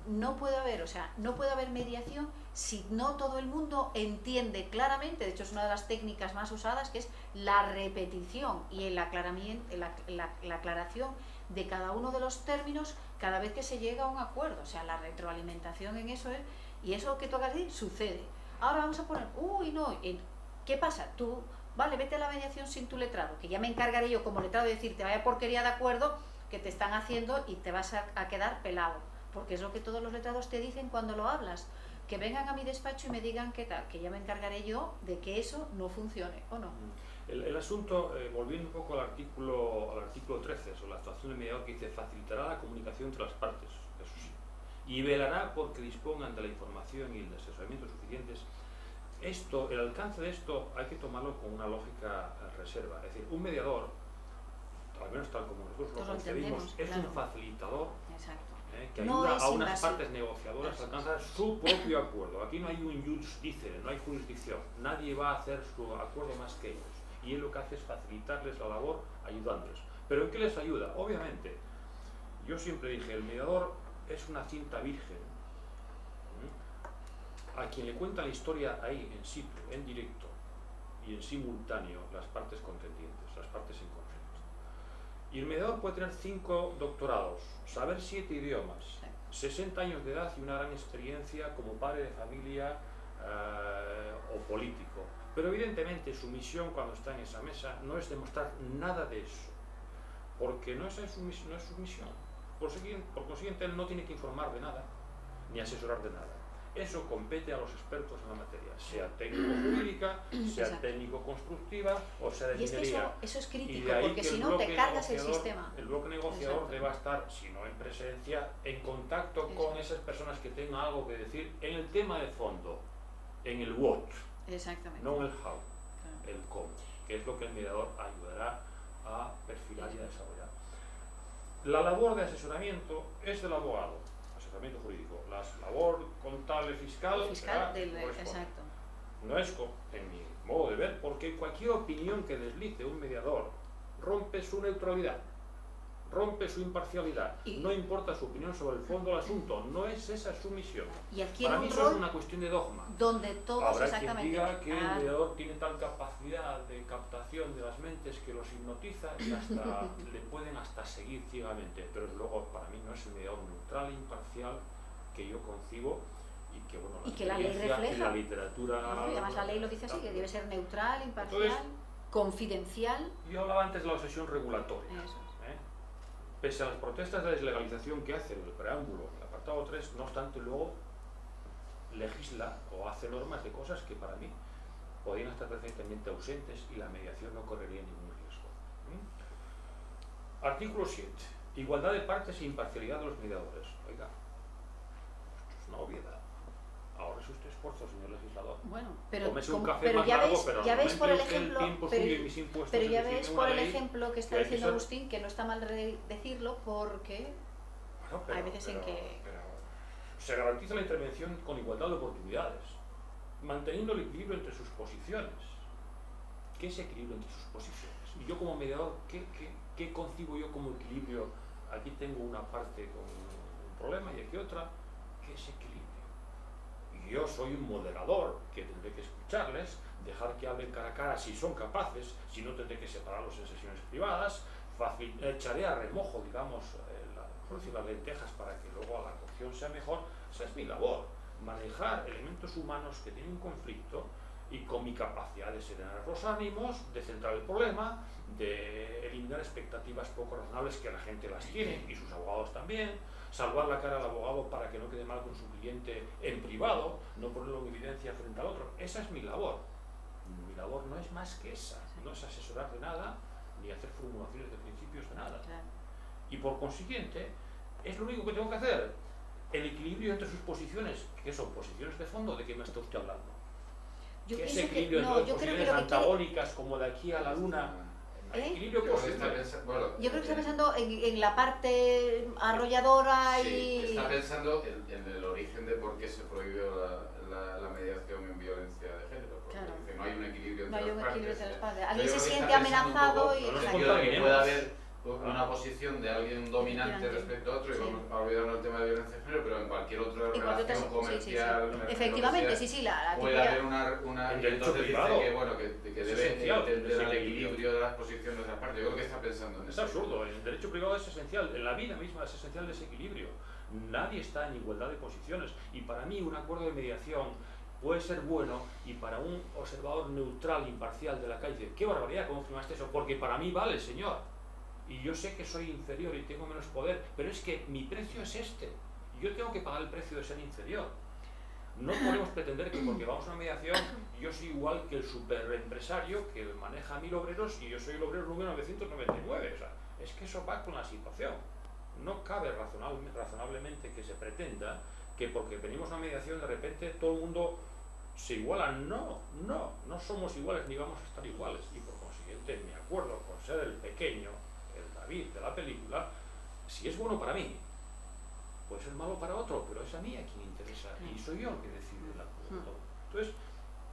No puede haber mediación si no todo el mundo entiende claramente. De hecho, es una de las técnicas más usadas, que es la repetición y el aclaramiento, la aclaración de cada uno de los términos cada vez que se llega a un acuerdo. O sea, la retroalimentación en eso es, y eso que toca decir sucede. Ahora vamos a poner, uy, no, ¿qué pasa? Tú, vale, vete a la mediación sin tu letrado, que ya me encargaré yo como letrado de decirte, vaya porquería de acuerdo que te están haciendo y te vas a quedar pelado. Porque es lo que todos los letrados te dicen cuando lo hablas, que vengan a mi despacho y me digan qué tal, que ya me encargaré yo de que eso no funcione, ¿o no? El asunto, volviendo un poco al artículo 13, sobre la actuación del mediador, que dice, facilitará la comunicación entre las partes, eso sí, y velará porque dispongan de la información y el asesoramiento suficientes. El alcance de esto hay que tomarlo con una lógica reserva, es decir, un mediador, al menos tal como nosotros lo concebimos, es un facilitador. Exacto. Que ayuda a unas partes negociadoras a alcanzar su propio acuerdo. Aquí no hay un jus dicere, no hay jurisdicción, nadie va a hacer su acuerdo más que ellos, y él lo que hace es facilitarles la labor ayudándoles. ¿Pero en qué les ayuda? Obviamente, yo siempre dije, el mediador es una cinta virgen a quien le cuentan la historia ahí, en situ, en directo y en simultáneo, las partes contendientes, las partes en conflicto. Y el mediador puede tener 5 doctorados, saber 7 idiomas, 60 años de edad y una gran experiencia como padre de familia o político. Pero evidentemente su misión cuando está en esa mesa no es demostrar nada de eso, porque no es su misión. Por consiguiente, él no tiene que informar de nada, ni asesorar de nada. Eso compete a los expertos en la materia, sea técnico-jurídica, sea técnico-constructiva o sea de ingeniería. Es que eso es crítico, porque si no te cargas el sistema. El bloque negociador deba estar, si no en presencia, en contacto con esas personas que tengan algo que decir en el tema de fondo, en el what, no en el how, el cómo, que es lo que el mediador ayudará a perfilar y a desarrollar. La labor de asesoramiento es del abogado, asesoramiento jurídico. La labor contable fiscal exacto. No es, en mi modo de ver, porque cualquier opinión que deslice un mediador rompe su neutralidad, rompe su imparcialidad, no importa su opinión sobre el fondo del asunto, no es esa su misión. Para mí eso es una cuestión de dogma. Donde todos habrá quien diga que el mediador tiene tal capacidad de captación de las mentes que los hipnotiza y hasta le pueden hasta seguir ciegamente, pero luego para mí no es el mediador neutral e imparcial que yo concibo y que, bueno, la ley refleja, la literatura... y además la ley lo dice así, que debe ser neutral, imparcial, entonces, confidencial. Yo hablaba antes de la obsesión regulatoria. Pese a las protestas de deslegalización que hace el preámbulo, el apartado 3, no obstante luego legisla o hace normas de cosas que para mí podrían estar perfectamente ausentes y la mediación no correría ningún riesgo. Artículo 7. Igualdad de partes e imparcialidad de los mediadores. Oiga, esto es una obviedad. Ahorre usted esfuerzo, señor legislador. Bueno, pero ya ves por el ejemplo, pero ya ves por el ejemplo que está diciendo Agustín, que no está mal decirlo, porque hay veces en que se garantiza la intervención con igualdad de oportunidades, manteniendo el equilibrio entre sus posiciones. ¿Qué es equilibrio entre sus posiciones? Y yo como mediador, ¿qué concibo yo como equilibrio? Aquí tengo una parte con un problema y aquí otra. ¿Qué es equilibrio? Yo soy un moderador que tendré que escucharles, dejar que hablen cara a cara si son capaces, si no tendré que separarlos en sesiones privadas, echaré a remojo, digamos, las lentejas para que luego la cocción sea mejor. Esa es mi labor, manejar elementos humanos que tienen un conflicto y con mi capacidad de serenar los ánimos, de centrar el problema, de eliminar expectativas poco razonables que la gente las tiene y sus abogados también, salvar la cara al abogado para que no quede mal con su cliente en privado, no ponerlo en evidencia frente al otro. Esa es mi labor. Mi labor no es más que esa, no es asesorar de nada ni hacer formulaciones de principios de nada. Y por consiguiente, es lo único que tengo que hacer. El equilibrio entre sus posiciones, que son posiciones de fondo, ¿de qué me está usted hablando? Yo ¿Qué es pienso equilibrio que, entre no, dos yo creo que posiciones lo que antagónicas como de aquí a la luna? Equilibrio posible. yo creo que está pensando en la parte arrolladora sí, y... está pensando en el origen de por qué se prohibió la mediación en violencia de género. Porque Claro. dice, no hay un equilibrio No entre hay un las partes. equilibrio entre las partes. Yo Alguien se creo que siente está pensando un amenazado poco y... no nos en contaminemos. que puede haber una posición de alguien dominante Efectivamente. respecto a otro, y Sí. vamos a olvidarnos el tema de violencia de género, pero en cualquier otra En cualquier relación otra- comercial, sí. mercantil, Efectivamente, lo que sea, sí, la puede típica- haber una El derecho entonces privado. dice que, bueno, que Es debe esencial, entender ese al equilibrio. equilibrio de las posiciones de las partes. Yo creo que está pensando en Es eso. absurdo, el derecho privado es esencial, en la vida misma es esencial ese equilibrio. Nadie está en igualdad de posiciones y para mí un acuerdo de mediación puede ser bueno y para un observador neutral, imparcial de la calle dice, qué barbaridad, ¿cómo firmaste eso? Porque para mí vale, señor. Y yo sé que soy inferior y tengo menos poder, pero es que mi precio es este. Y yo tengo que pagar el precio de ser inferior. No podemos pretender que porque vamos a una mediación yo soy igual que el superempresario que maneja 1000 obreros y yo soy el obrero número 999. O sea, es que eso va con la situación. No cabe razonablemente que se pretenda que porque venimos a una mediación de repente todo el mundo se iguala. No somos iguales ni vamos a estar iguales. Y por consiguiente mi acuerdo con ser el pequeño, el David de la película, si es bueno para mí, puede ser malo para otro, pero es a mí a quien interesa y soy yo el que decide el acuerdo. Entonces,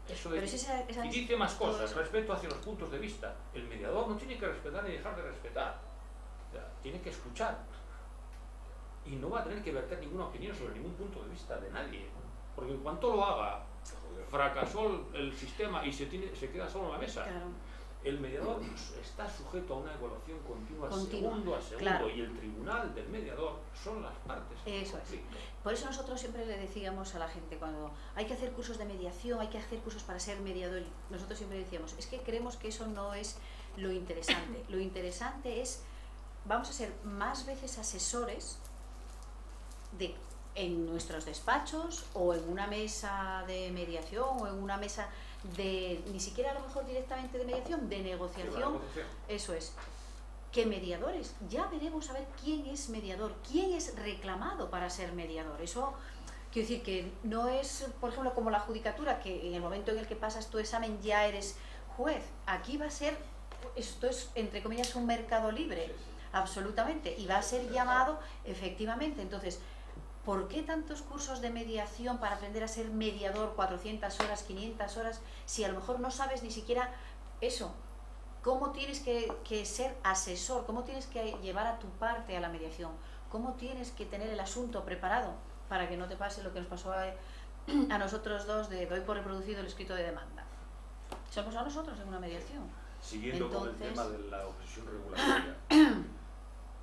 eso de... Pero es esa Y dice más todo cosas, eso. respeto hacia los puntos de vista. El mediador no tiene que respetar ni dejar de respetar. O sea, tiene que escuchar. Y no va a tener que verter ninguna opinión sobre ningún punto de vista de nadie. Porque en cuanto lo haga, fracasó el sistema y se queda solo en la mesa. Claro. El mediador está sujeto a una evaluación continua. Segundo a segundo, claro. y el tribunal del mediador son las partes del Eso es. conflicto. Por eso nosotros siempre le decíamos a la gente, cuando hay que hacer cursos de mediación, hay que hacer cursos para ser mediador, nosotros siempre decíamos, es que creemos que eso no es lo interesante. Lo interesante es, vamos a ser más veces asesores en nuestros despachos o en una mesa de mediación o en una mesa de, ni siquiera a lo mejor directamente de mediación, de negociación. Eso es. ¿Qué mediadores? Ya veremos a ver quién es mediador, quién es reclamado para ser mediador. Eso quiero decir que no es, por ejemplo, como la judicatura, que en el momento en el que pasas tu examen ya eres juez. Aquí va a ser, esto es entre comillas un mercado libre, Sí, sí. absolutamente, y va a ser llamado efectivamente. Entonces, ¿por qué tantos cursos de mediación para aprender a ser mediador, 400 horas, 500 horas, si a lo mejor no sabes ni siquiera eso? ¿Cómo tienes que ser asesor? ¿Cómo tienes que llevar a tu parte a la mediación? ¿Cómo tienes que tener el asunto preparado para que no te pase lo que nos pasó a nosotros dos de doy por reproducido el escrito de demanda? Somos a nosotros en una mediación. Siguiendo con el Entonces- tema de la oposición regulatoria,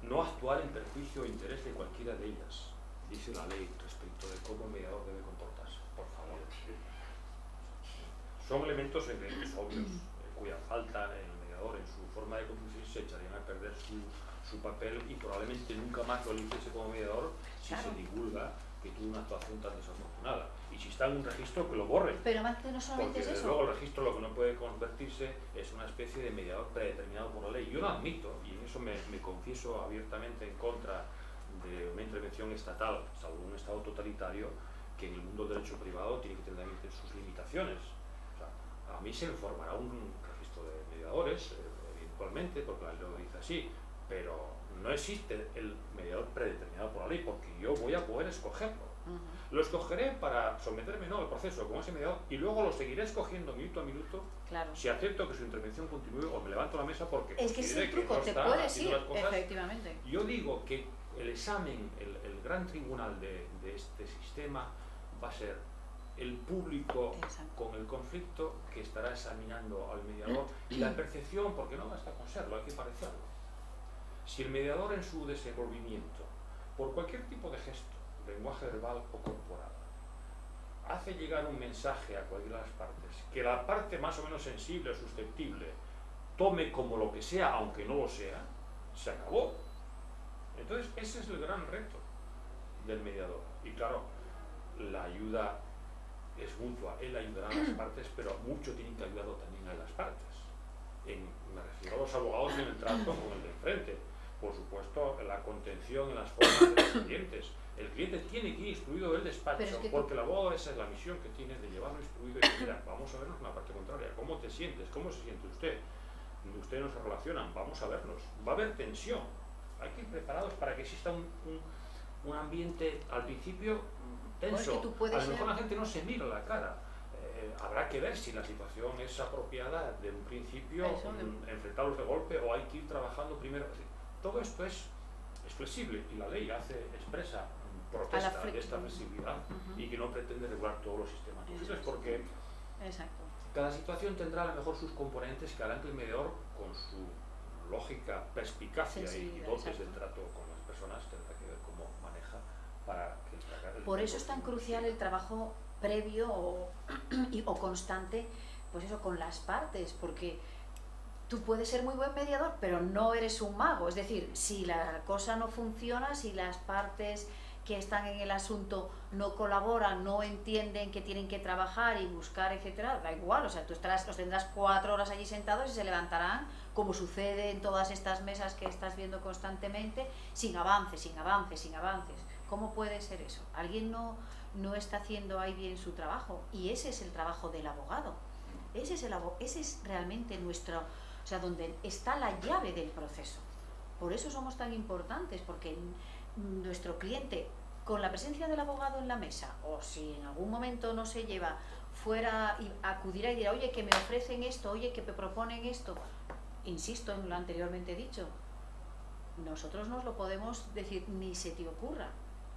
no actuar en perjuicio o interés de cualquiera de ellas, dice la ley respecto de cómo el mediador debe comportarse, por favor. Son elementos evidentes, obvios, cuya falta en el mediador, en su forma de conducirse, se echarían a perder su papel y probablemente nunca más lo hiciese como mediador si Claro. se divulga que tuvo una actuación tan desafortunada. Y si está en un registro, que lo borre. Pero más que no solamente Porque es desde eso. luego el registro lo que no puede convertirse es una especie de mediador predeterminado por la ley. Yo lo admito, y en eso me confieso abiertamente en contra de una intervención estatal, salvo un estado totalitario, que en el mundo del derecho privado tiene que tener también sus limitaciones. O sea, a mí se me formará un registro de mediadores, eventualmente, porque la ley lo dice así, pero no existe el mediador predeterminado por la ley, porque yo voy a poder escogerlo. Lo escogeré para someterme al proceso con ese mediador y luego lo seguiré escogiendo minuto a minuto Claro. si acepto que su intervención continúe o me levanto la mesa porque Es que ese es el considere truco, no te está puedes haciendo ir, las cosas. efectivamente. Yo digo que el examen, el gran tribunal de este sistema va a ser el público Exacto. con el conflicto que estará examinando al mediador y la percepción, porque no basta con serlo, hay que parecerlo. Si el mediador en su desenvolvimiento, por cualquier tipo de gesto, lenguaje verbal o corporal, hace llegar un mensaje a cualquiera de las partes, que la parte más o menos sensible o susceptible tome como lo que sea, aunque no lo sea, se acabó. Entonces, ese es el gran reto del mediador. Y claro, la ayuda es mutua, él ayudará a las partes, pero mucho tienen que ayudarlo también a las partes. Me refiero a los abogados en el trato con el de enfrente. Por supuesto, la contención en las formas de los clientes. El cliente tiene que ir instruido del despacho, porque el abogado, esa es la misión que tiene, de llevarlo instruido y decir, mira, vamos a vernos en la parte contraria. ¿Cómo te sientes? ¿Cómo se siente usted? Ustedes no se relacionan, vamos a vernos. Va a haber tensión. Hay que ir preparados para que exista un ambiente al principio tenso. A lo mejor la gente no se mira la cara. Habrá que ver si la situación es apropiada de un principio, enfrentarlos de golpe, o hay que ir trabajando primero. Todo esto es flexible y la ley expresa protesta de esta flexibilidad y que no pretende regular todos los sistemas posibles, porque cada situación tendrá a lo mejor sus componentes que harán que el mediador, con su lógica, perspicacia y dotes del trato con las personas, tendrá que ver cómo maneja para que Por eso es tan crucial el trabajo previo o constante, pues eso, con las partes, porque tú puedes ser muy buen mediador, pero no eres un mago. Es decir, si la cosa no funciona, si las partes que están en el asunto no colaboran, no entienden que tienen que trabajar y buscar, etcétera, da igual. O sea, tú los tendrás 4 horas allí sentados y se levantarán, como sucede en todas estas mesas que estás viendo constantemente, sin avances, sin avances, sin avances. ¿Cómo puede ser eso? Alguien no está haciendo ahí bien su trabajo, y ese es el trabajo del abogado. Ese es realmente nuestro, o sea, donde está la llave del proceso. Por eso somos tan importantes, porque nuestro cliente, con la presencia del abogado en la mesa, o si en algún momento no se lleva, fuera y acudirá y dirá, oye, que me ofrecen esto, oye, que me proponen esto, insisto en lo anteriormente dicho, nosotros nos lo podemos decir, ni se te ocurra,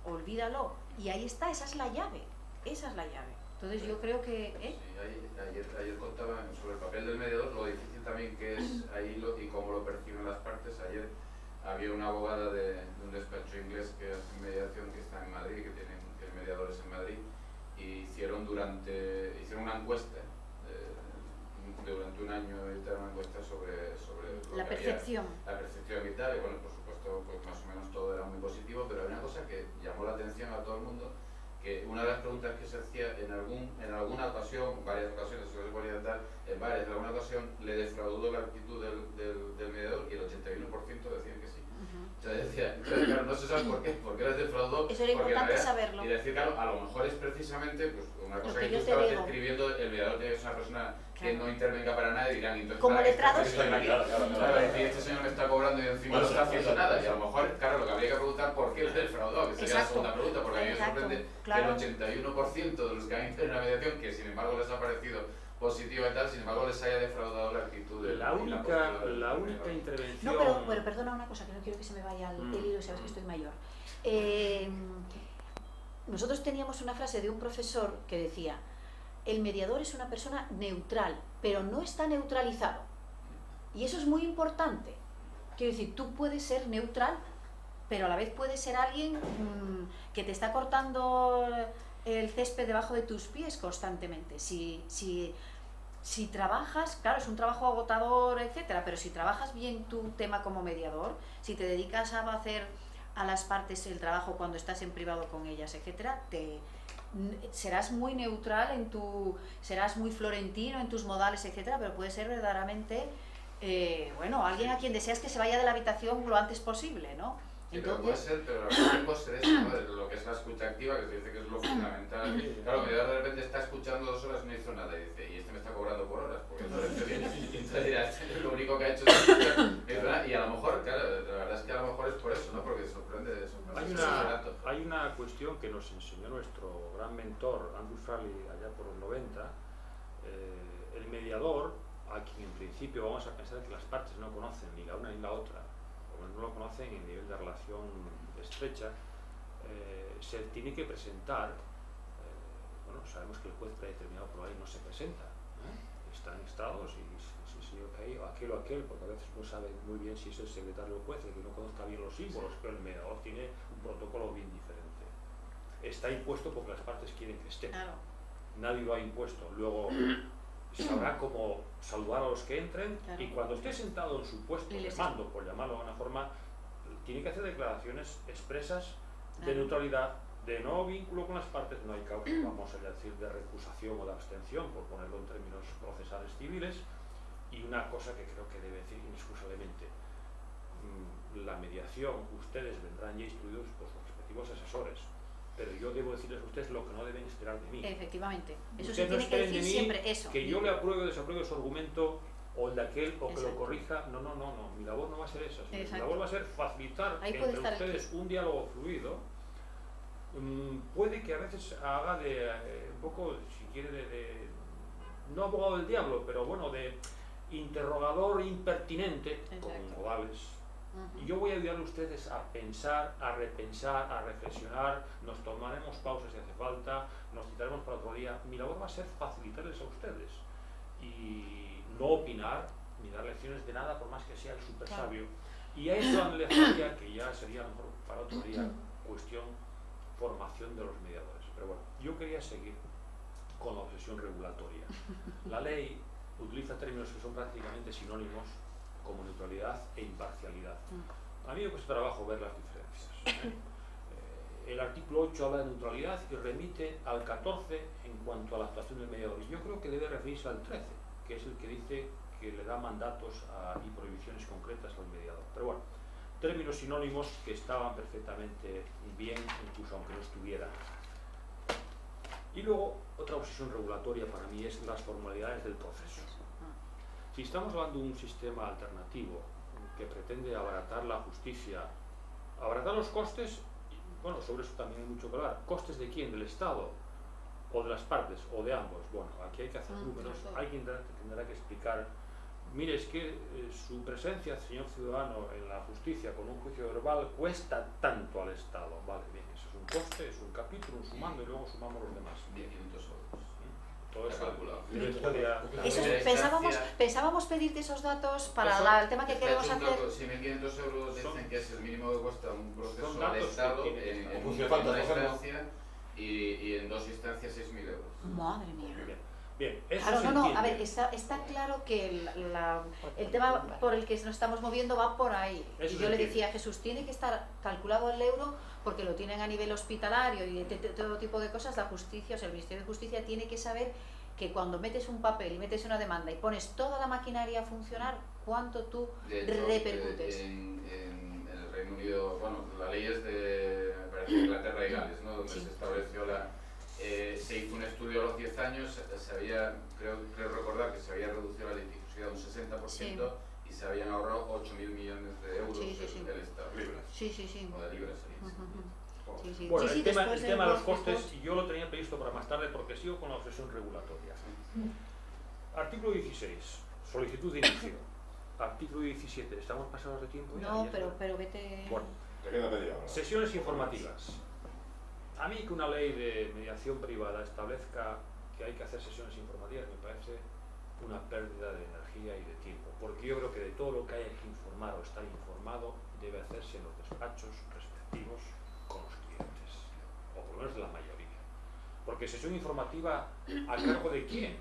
olvídalo, y ahí está, esa es la llave. Entonces yo creo que... Sí, ayer contaban sobre el papel del mediador, lo difícil también que es ahí y cómo lo perciben las partes. Ayer había una abogada de un despacho inglés que hace mediación, que está en Madrid, que tiene mediadores en Madrid, y hicieron una encuesta durante un año, una encuesta sobre la percepción. La percepción y tal, y bueno, por supuesto, pues más o menos todo era muy positivo, pero había una cosa que llamó la atención a todo el mundo, que una de las preguntas que se hacía en alguna ocasión, varias ocasiones, en alguna ocasión le defraudó la actitud del mediador, y el 81% decían que sí. Entonces, claro, no se sabe por qué les defraudó. Eso era importante saberlo. Y decir, claro, a lo mejor es precisamente pues, una cosa que tú estabas describiendo, el mediador tiene que ser una persona que no intervenga para nada, y dirán, entonces, como letrado, este señor me está cobrando y encima no está haciendo nada. Y a lo mejor, claro, lo que habría que preguntar, ¿por qué les defraudó? Que sería la segunda pregunta, porque a mí me sorprende que el 81% de los que han ido en la mediación, que sin embargo les ha parecido positivo y tal, sin embargo les haya defraudado la actitud de la única intervención. No, pero perdona una cosa, que no quiero que se me vaya el hilo, sabes que estoy mayor. Nosotros teníamos una frase de un profesor que decía: el mediador es una persona neutral, pero no está neutralizado. Y eso es muy importante. Quiero decir, tú puedes ser neutral, pero a la vez puedes ser alguien que te está cortando el césped debajo de tus pies constantemente. Si trabajas, claro, es un trabajo agotador, etcétera, pero si trabajas bien tu tema como mediador, si te dedicas a hacer a las partes el trabajo cuando estás en privado con ellas, etcétera, serás muy neutral serás muy florentino en tus modales, etcétera, pero puede ser verdaderamente alguien a quien deseas que se vaya de la habitación lo antes posible, ¿no? Sí, pero puede ser, pero al mismo tiempo ser eso, ¿no? De lo que es la escucha activa, que se dice que es lo fundamental. Claro, el mediador de repente está escuchando 2 horas y no hizo nada, y dice, y este me está cobrando por horas, porque no le estoy bien. Entonces dirá, lo único que ha hecho es escuchar, y a lo mejor, claro, la verdad es que a lo mejor es por eso, ¿no? Porque sorprende eso. Hay una cuestión que nos enseñó nuestro gran mentor, Andrew Farley, allá por los 90, el mediador, a quien en principio vamos a pensar que las partes no conocen ni la una ni la otra, no lo conocen en nivel de relación estrecha, se tiene que presentar, sabemos que el juez predeterminado por ahí no se presenta, están estados y si el señor Kay o aquel, porque a veces no sabe muy bien si es el secretario o juez, el que no conozca bien los símbolos, pero el mediador tiene un protocolo bien diferente. Está impuesto porque las partes quieren que esté. Claro. Nadie lo ha impuesto. Luego sabrá cómo saludar a los que entren, Claro. y cuando esté sentado en su puesto de mando, por llamarlo de alguna forma, tiene que hacer declaraciones expresas de neutralidad, de no vínculo con las partes, no hay causa, vamos a decir, de recusación o de abstención, por ponerlo en términos procesales civiles. Y una cosa que creo que debe decir inexcusablemente: la mediación, ustedes vendrán ya instruidos por sus respectivos asesores, pero yo debo decirles a ustedes lo que no deben esperar de mí. Efectivamente, eso Ustedes se no tiene que esperen decir de mí siempre, eso. que yo le apruebe o desapruebe su argumento, o el de aquel, o que Exacto. lo corrija. No, mi labor no va a ser esa. Mi Exacto. labor va a ser facilitar Ahí puede entre estar ustedes un diálogo fluido. Puede que a veces haga de un poco, si quiere, no abogado del diablo, pero bueno, de interrogador impertinente, con Exacto. modales. Y yo voy a ayudar a ustedes a pensar, a repensar, a reflexionar. Nos tomaremos pausas si hace falta, nos citaremos para otro día. Mi labor va a ser facilitarles a ustedes y no opinar ni dar lecciones de nada, por más que sea el súper sabio. Y a eso le dejaría, que ya sería a lo mejor para otro día, cuestión formación de los mediadores. Pero bueno, yo quería seguir con la obsesión regulatoria. La ley utiliza términos que son prácticamente sinónimos, como neutralidad e imparcialidad. A mí me cuesta trabajo ver las diferencias. El artículo 8 habla de neutralidad y remite al 14 en cuanto a la actuación del mediador. Y yo creo que debe referirse al 13, que es el que dice que le da mandatos y prohibiciones concretas al mediador. Pero bueno, términos sinónimos que estaban perfectamente bien, incluso aunque no estuvieran. Y luego, otra obsesión regulatoria para mí es las formalidades del proceso. Si estamos hablando de un sistema alternativo que pretende abaratar la justicia, abaratar los costes, bueno, sobre eso también hay mucho que hablar. ¿Costes de quién? ¿Del Estado? ¿O de las partes? ¿O de ambos? Bueno, aquí hay que hacer números. Alguien tendrá que explicar: mire, es que su presencia, señor ciudadano, en la justicia con un juicio verbal cuesta tanto al Estado. Vale, bien, eso es un coste, es un capítulo, un sumando, y luego sumamos los demás. 1.500 euros. Todo eso calculado. Pensábamos pedirte esos datos para el tema que queremos hacer. Si 1.500 euros dicen que es el mínimo que cuesta un proceso al datos Estado en una instancia, y en 2 instancias 6.000 euros. Madre mía. Bien, eso Claro, se no, entiende. a ver, está claro que el tema por el que nos estamos moviendo va por ahí. Eso Y se yo le entiende. decía a Jesús, tiene que estar calculado el euro porque lo tienen a nivel hospitalario y de todo tipo de cosas. La justicia, o sea, el Ministerio de Justicia tiene que saber que cuando metes un papel y metes una demanda y pones toda la maquinaria a funcionar, ¿cuánto tú De hecho, repercutes? en el Reino Unido, bueno, la ley es de, me parece, Inglaterra y Gales, ¿no? Donde Sí. se estableció se hizo un estudio a los 10 años, creo recordar que se había reducido la litigiosidad un 60%, y se habían ahorrado 8.000 millones de euros del Estado. Libres. Sí. O de libras, sí. Bueno, el tema después de los del costes yo lo tenía previsto para más tarde, porque sigo con la obsesión regulatoria. Artículo 16, solicitud de inicio. Artículo 17, ¿estamos pasados de tiempo ya? No, Ya pero está. vete... Bueno, Te queda media hora. sesiones informativas. A mí que una ley de mediación privada establezca que hay que hacer sesiones informativas me parece una pérdida de energía y de tiempo, porque yo creo que de todo lo que haya que informar o estar informado debe hacerse en los despachos respectivos con los clientes, o por lo menos de la mayoría. Porque sesión informativa, ¿a cargo de quién?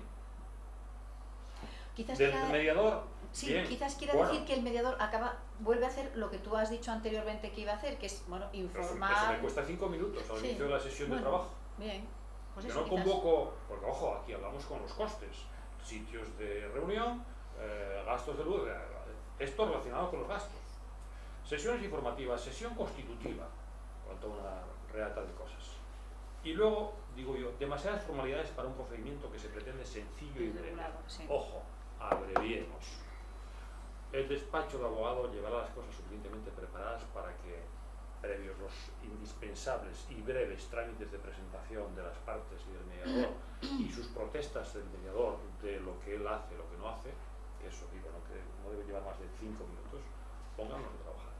Quizás ¿Del quiera- mediador? Sí, Bien. quizás quiera Bueno, decir que el mediador vuelve a hacer lo que tú has dicho anteriormente que iba a hacer, que es, bueno, Eso informar... me cuesta 5 minutos al Sí, inicio de la sesión bueno, de trabajo. Bien, pues Yo eso no quizás. convoco, porque ojo, aquí hablamos con los costes, sitios de reunión, gastos de luz, esto relacionado con los gastos. Sesiones informativas, sesión constitutiva, con toda una reata de cosas. Y luego, digo yo, demasiadas formalidades para un procedimiento que se pretende sencillo y breve. Regulado, sí. Ojo, abreviemos. El despacho de abogado llevará las cosas suficientemente preparadas para que, previos los indispensables y breves trámites de presentación de las partes y del mediador y sus protestas del mediador de lo que él hace, lo que no hace, que eso digo, que no debe llevar más de 5 minutos, pónganos a trabajar.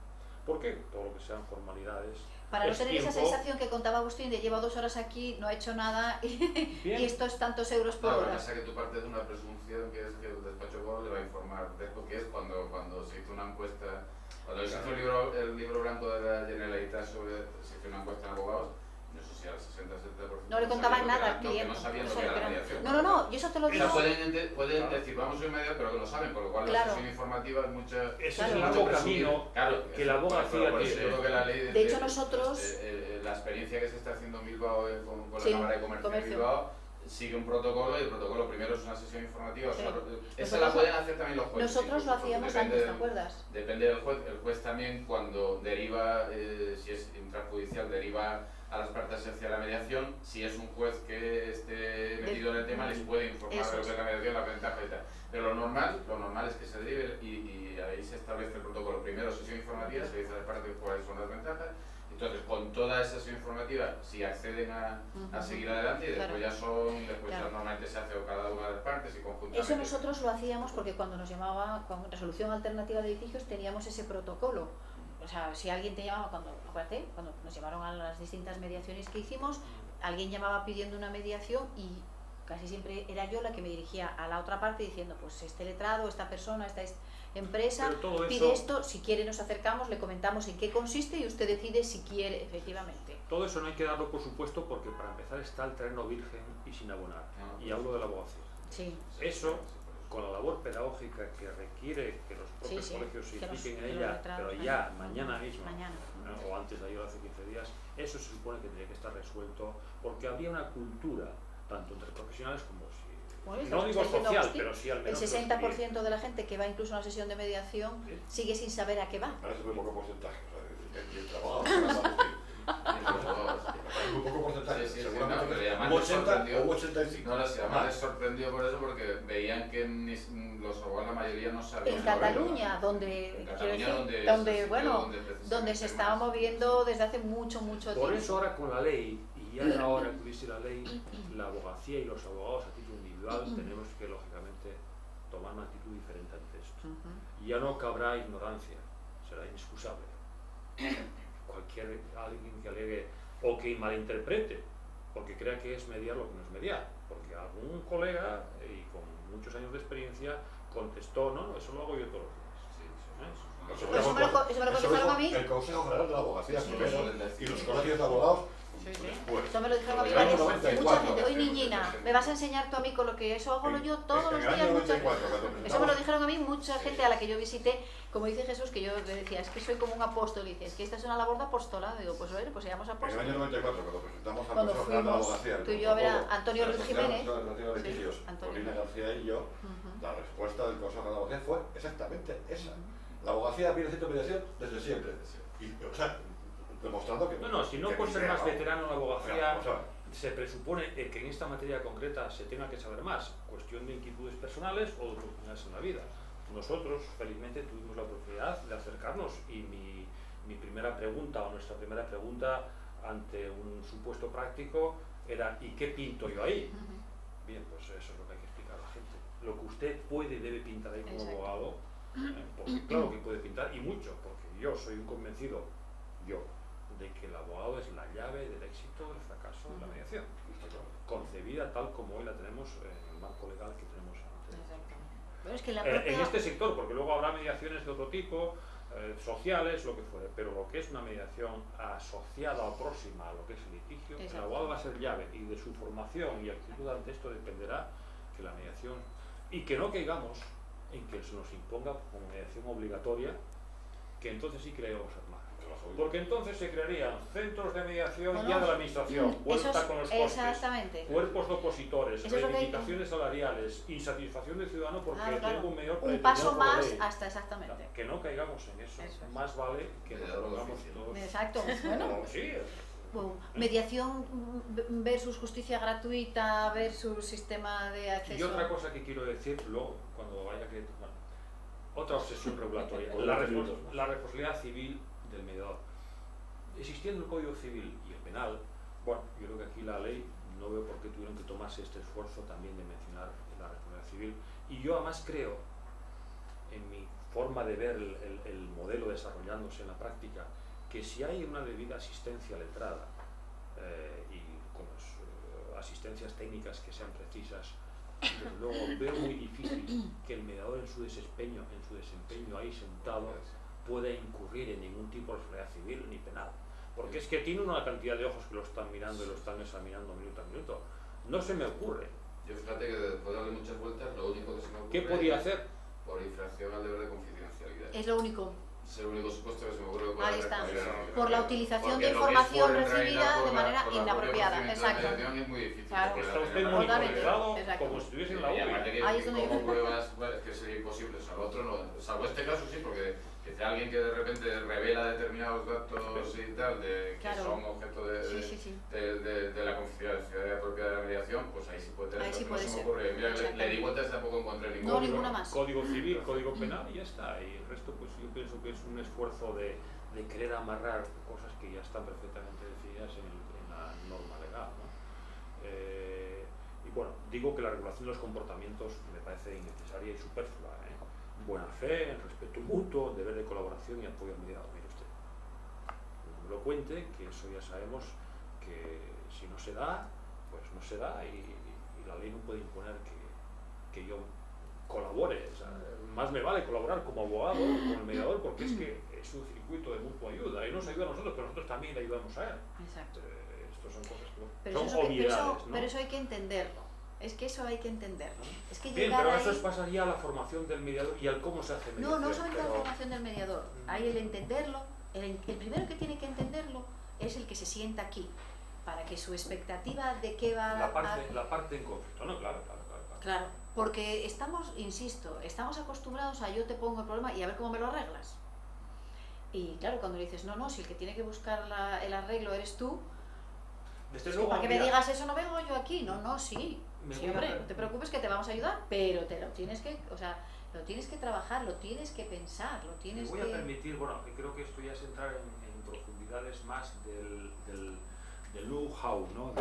¿Por qué? Todo lo que sean formalidades Para no tener esa sensación que contaba Agustín de lleva 2 horas aquí, no ha hecho nada y esto es tantos euros por hora. Lo que pasa es que tú partes de una presunción que es que el despacho Goro le va a informar de esto, que es cuando se hizo una encuesta, cuando se hizo el libro blanco de la Generalitat se hizo una encuesta en abogados, no sé si al 60-70%. No le contaban nada al cliente. No sabían lo que era la mediación. No, y eso te lo digo. O sea, pueden decir, vamos a ir medio, pero que lo saben, con lo cual la sesión informativa es mucha... Ese es el largo camino que la abogacía tiene. De hecho, nosotros... La experiencia que se está haciendo en Bilbao con la Cámara de Comercio de Bilbao sigue un protocolo, y el protocolo primero es una sesión informativa. Sí. Esa la pueden hacer también los jueces. Nosotros lo hacíamos antes, ¿te acuerdas? Depende del juez. El juez también, cuando deriva, si es intrajudicial, deriva a las partes hacia la mediación. Si es un juez que esté metido en el tema, les puede informar de lo que es la mediación, la ventaja y tal. Pero lo normal es que se derive y ahí se establece el protocolo. Primero sesión informativa, se dice a las partes cuáles son las ventajas. Entonces, con toda esa sesión informativa, si acceden a seguir adelante, y después ya normalmente se hace cada una de las partes y conjuntamente. Eso nosotros lo hacíamos porque cuando nos llamaba con resolución alternativa de litigios teníamos ese protocolo. O sea, si alguien te llamaba, cuando nos llamaron a las distintas mediaciones que hicimos, alguien llamaba pidiendo una mediación y casi siempre era yo la que me dirigía a la otra parte diciendo, pues este letrado, esta persona, esta empresa pide esto, si quiere nos acercamos, le comentamos en qué consiste y usted decide si quiere, efectivamente. Todo eso no hay que darlo por supuesto porque para empezar está el terreno virgen y sin abonar. Y hablo de la abogacía. Sí. Eso, con la labor pedagógica que requiere que los propios colegios se impliquen en ella, pero ya, mañana mismo, o antes de ayer, hace 15 días, eso se supone que tiene que estar resuelto porque había una cultura, tanto entre profesionales como no digo social, pero sí al menos... El 60% de la gente que va incluso a una sesión de mediación sigue sin saber a qué va. Ahora es muy poco porcentaje, el trabajo, es muy poco porcentaje, seguramente un 80 o un 85. No, además les sorprendió por eso porque veían que los abogados la mayoría no sabían. En Cataluña, donde se estaba moviendo desde hace mucho tiempo. Por eso ahora con la ley, y ya era hora que hubiese la ley, la abogacía y los abogados a título individual tenemos que lógicamente tomar una actitud diferente ante esto. Y ya no cabrá ignorancia, será inexcusable. Alguien que alegue o que malinterprete, porque crea que es mediar lo que no es mediar, porque algún colega, y con muchos años de experiencia, contestó, no, eso lo hago yo todos los días. Eso me lo contestaron a mí. El Consejo General de la Abogacía primero y los colegios de abogados. Eso me lo dijeron a mí varias veces. Mucha gente, oye niñina, me vas a enseñar tú a mí con lo que eso hago yo todos los días. Eso me lo dijeron a mí mucha gente a la que yo visité. Como dice Jesús, que yo le decía, es que soy como un apóstol, y dices que esta es una labor de apostolado. Digo, pues bueno, pues seamos apóstoles. En el año 94, cuando presentamos al Consejo General de la Abogacía, tú y yo a ver a Antonio Ruiz Jiménez, Paulina García y yo, la respuesta del Consejo General de la Abogacía fue exactamente esa. La abogacía viene haciendo mediación desde siempre. O sea, demostrando que... si no por ser más veterano en la abogacía, se presupone que en esta materia concreta se tenga que saber más, cuestión de inquietudes personales o de oportunidades en la vida. Nosotros, felizmente, tuvimos la oportunidad de acercarnos y mi primera pregunta, o nuestra primera pregunta ante un supuesto práctico era ¿y qué pinto yo ahí? Bien, pues eso es lo que hay que explicar a la gente. Lo que usted puede y debe pintar ahí como abogado, porque claro que puede pintar, y mucho, porque yo soy un convencido, de que el abogado es la llave del éxito o del fracaso de la mediación, concebida tal como hoy la tenemos en el marco legal que tenemos ante pero es que en este sector, porque luego habrá mediaciones de otro tipo, sociales, lo que fuere, pero lo que es una mediación asociada o próxima a lo que es el litigio, el abogado va a ser llave, y de su formación y actitud ante esto dependerá que la mediación, y que no caigamos en que se nos imponga como mediación obligatoria, que entonces sí que la íbamos a armar. Porque entonces se crearían centros de mediación ya de la administración, vuelta con los costes, cuerpos de opositores, reivindicaciones salariales, insatisfacción del ciudadano porque tengo un paso más hasta exactamente. Que no caigamos en eso, más vale que nos pongamos todos. Exacto, bueno. Mediación versus justicia gratuita versus sistema de acceso. Y otra cosa que quiero decir luego, cuando vaya que... otra obsesión regulatoria, la responsabilidad civil del mediador. Existiendo el Código Civil y el Penal, bueno, yo creo que aquí la ley, no veo por qué tuvieron que tomarse este esfuerzo también de mencionar la responsabilidad civil, y yo además creo, en mi forma de ver el modelo desarrollándose en la práctica, que si hay una debida asistencia letrada y con las asistencias técnicas que sean precisas, desde luego veo muy difícil que el mediador en su desempeño ahí sentado pueda incurrir en ningún tipo de responsabilidad civil ni penal. Porque es que tiene una cantidad de ojos que lo están mirando y lo están examinando minuto a minuto. No se me ocurre. Yo fíjate que después de darle muchas vueltas, lo único que se me ocurre... ¿Qué podía hacer? Por infracción al deber de confidencialidad. Es lo único. Es el único supuesto que se me ocurre. Ahí está. Por la utilización de información recibida de manera inapropiada. Exacto. Es muy difícil. Claro. Está usted monitorizado como si estuviese en la UBI. Ahí es donde como pruebas que sería imposible. Salvo otro no. Salvo este caso sí, porque que sea alguien que de repente revela determinados datos y tal, que claro, son objeto de la confidencialidad propia de la mediación, pues ahí sí puede tener. Ahí sí no puede se me ser. ocurre. Mira, le di vueltas y tampoco encontré ningún. No, ninguna más. Código civil, código penal y ya está. Y el resto, pues yo pienso que es un esfuerzo de querer amarrar cosas que ya están perfectamente definidas en la norma legal, ¿no? Y bueno, digo que la regulación de los comportamientos me parece innecesaria y superflua, ¿eh? Buena fe, respeto mutuo, deber de colaboración y apoyo al mediador. Mire usted, no me lo cuente, que eso ya sabemos que si no se da, pues no se da y la ley no puede imponer que yo colabore. O sea, más me vale colaborar como abogado con el mediador, porque es que es un circuito de mutua ayuda. Él nos ayuda a nosotros, pero nosotros también le ayudamos a él. Exacto. Estos son cosas que Pero son eso, obviedades, ¿no? pero eso hay que entenderlo. Es que eso hay que entenderlo. Es que Bien, llegar pero ahí... eso pasaría a la formación del mediador y al cómo se hace mediación. No solamente la formación del mediador. Hay el entenderlo. El primero que tiene que entenderlo es el que se sienta aquí, para que su expectativa de qué va la parte en conflicto, ¿no? Claro. Porque estamos, insisto, estamos acostumbrados a yo te pongo el problema y a ver cómo me lo arreglas. Y claro, cuando le dices, no, si el que tiene que buscar el arreglo eres tú, Desde luego, para que me digas eso no vengo yo aquí. No, sí, hombre, no te preocupes que te vamos a ayudar, pero te lo tienes que, lo tienes que trabajar, lo tienes que pensar, lo tienes que... Me voy a permitir, bueno, creo que esto ya es entrar en profundidades más del know-how, ¿no?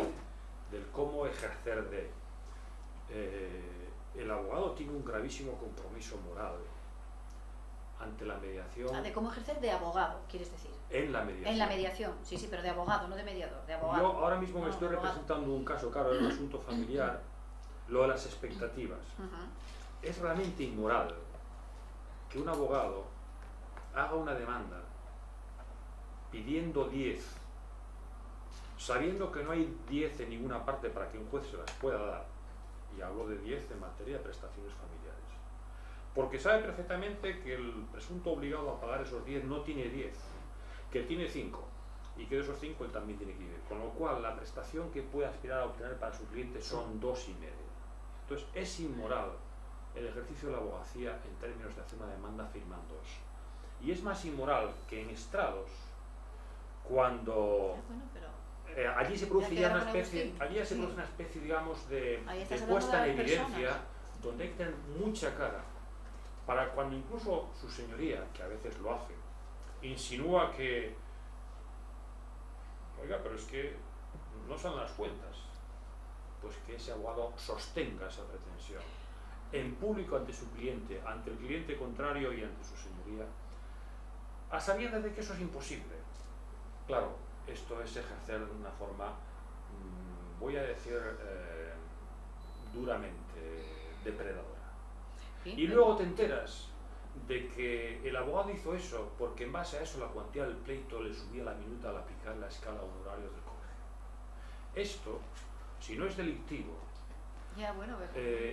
Del cómo ejercer de... el abogado tiene un gravísimo compromiso moral ante la mediación. De cómo ejercer de abogado, quieres decir. En la mediación. En la mediación, sí, pero de abogado, no de mediador, de abogado. Yo ahora mismo me estoy representando un caso, claro, es un asunto familiar, lo de las expectativas. Es realmente inmoral que un abogado haga una demanda pidiendo 10, sabiendo que no hay 10 en ninguna parte para que un juez se las pueda dar, y hablo de 10 en materia de prestaciones familiares, porque sabe perfectamente que el presunto obligado a pagar esos 10 no tiene 10, que tiene 5, y que de esos 5 él también tiene que vivir, con lo cual la prestación que puede aspirar a obtener para su cliente son 2,5. Entonces es inmoral el ejercicio de la abogacía en términos de hacer una demanda firmando eso. Y es más inmoral que en estrados, cuando allí se produce ya una especie, digamos, de puesta en evidencia, donde hay que tener mucha cara, para cuando incluso su señoría, que a veces lo hace, insinúa que, oiga, pero es que no son las cuentas, pues que ese abogado sostenga esa pretensión en público ante su cliente, ante el cliente contrario y ante su señoría, a sabiendas de que eso es imposible. Claro, esto es ejercer de una forma, voy a decir, duramente depredadora. Y luego te enteras de que el abogado hizo eso porque en base a eso la cuantía del pleito le subía la minuta al aplicar la escala de honorarios del colegio. Esto, si no es delictivo,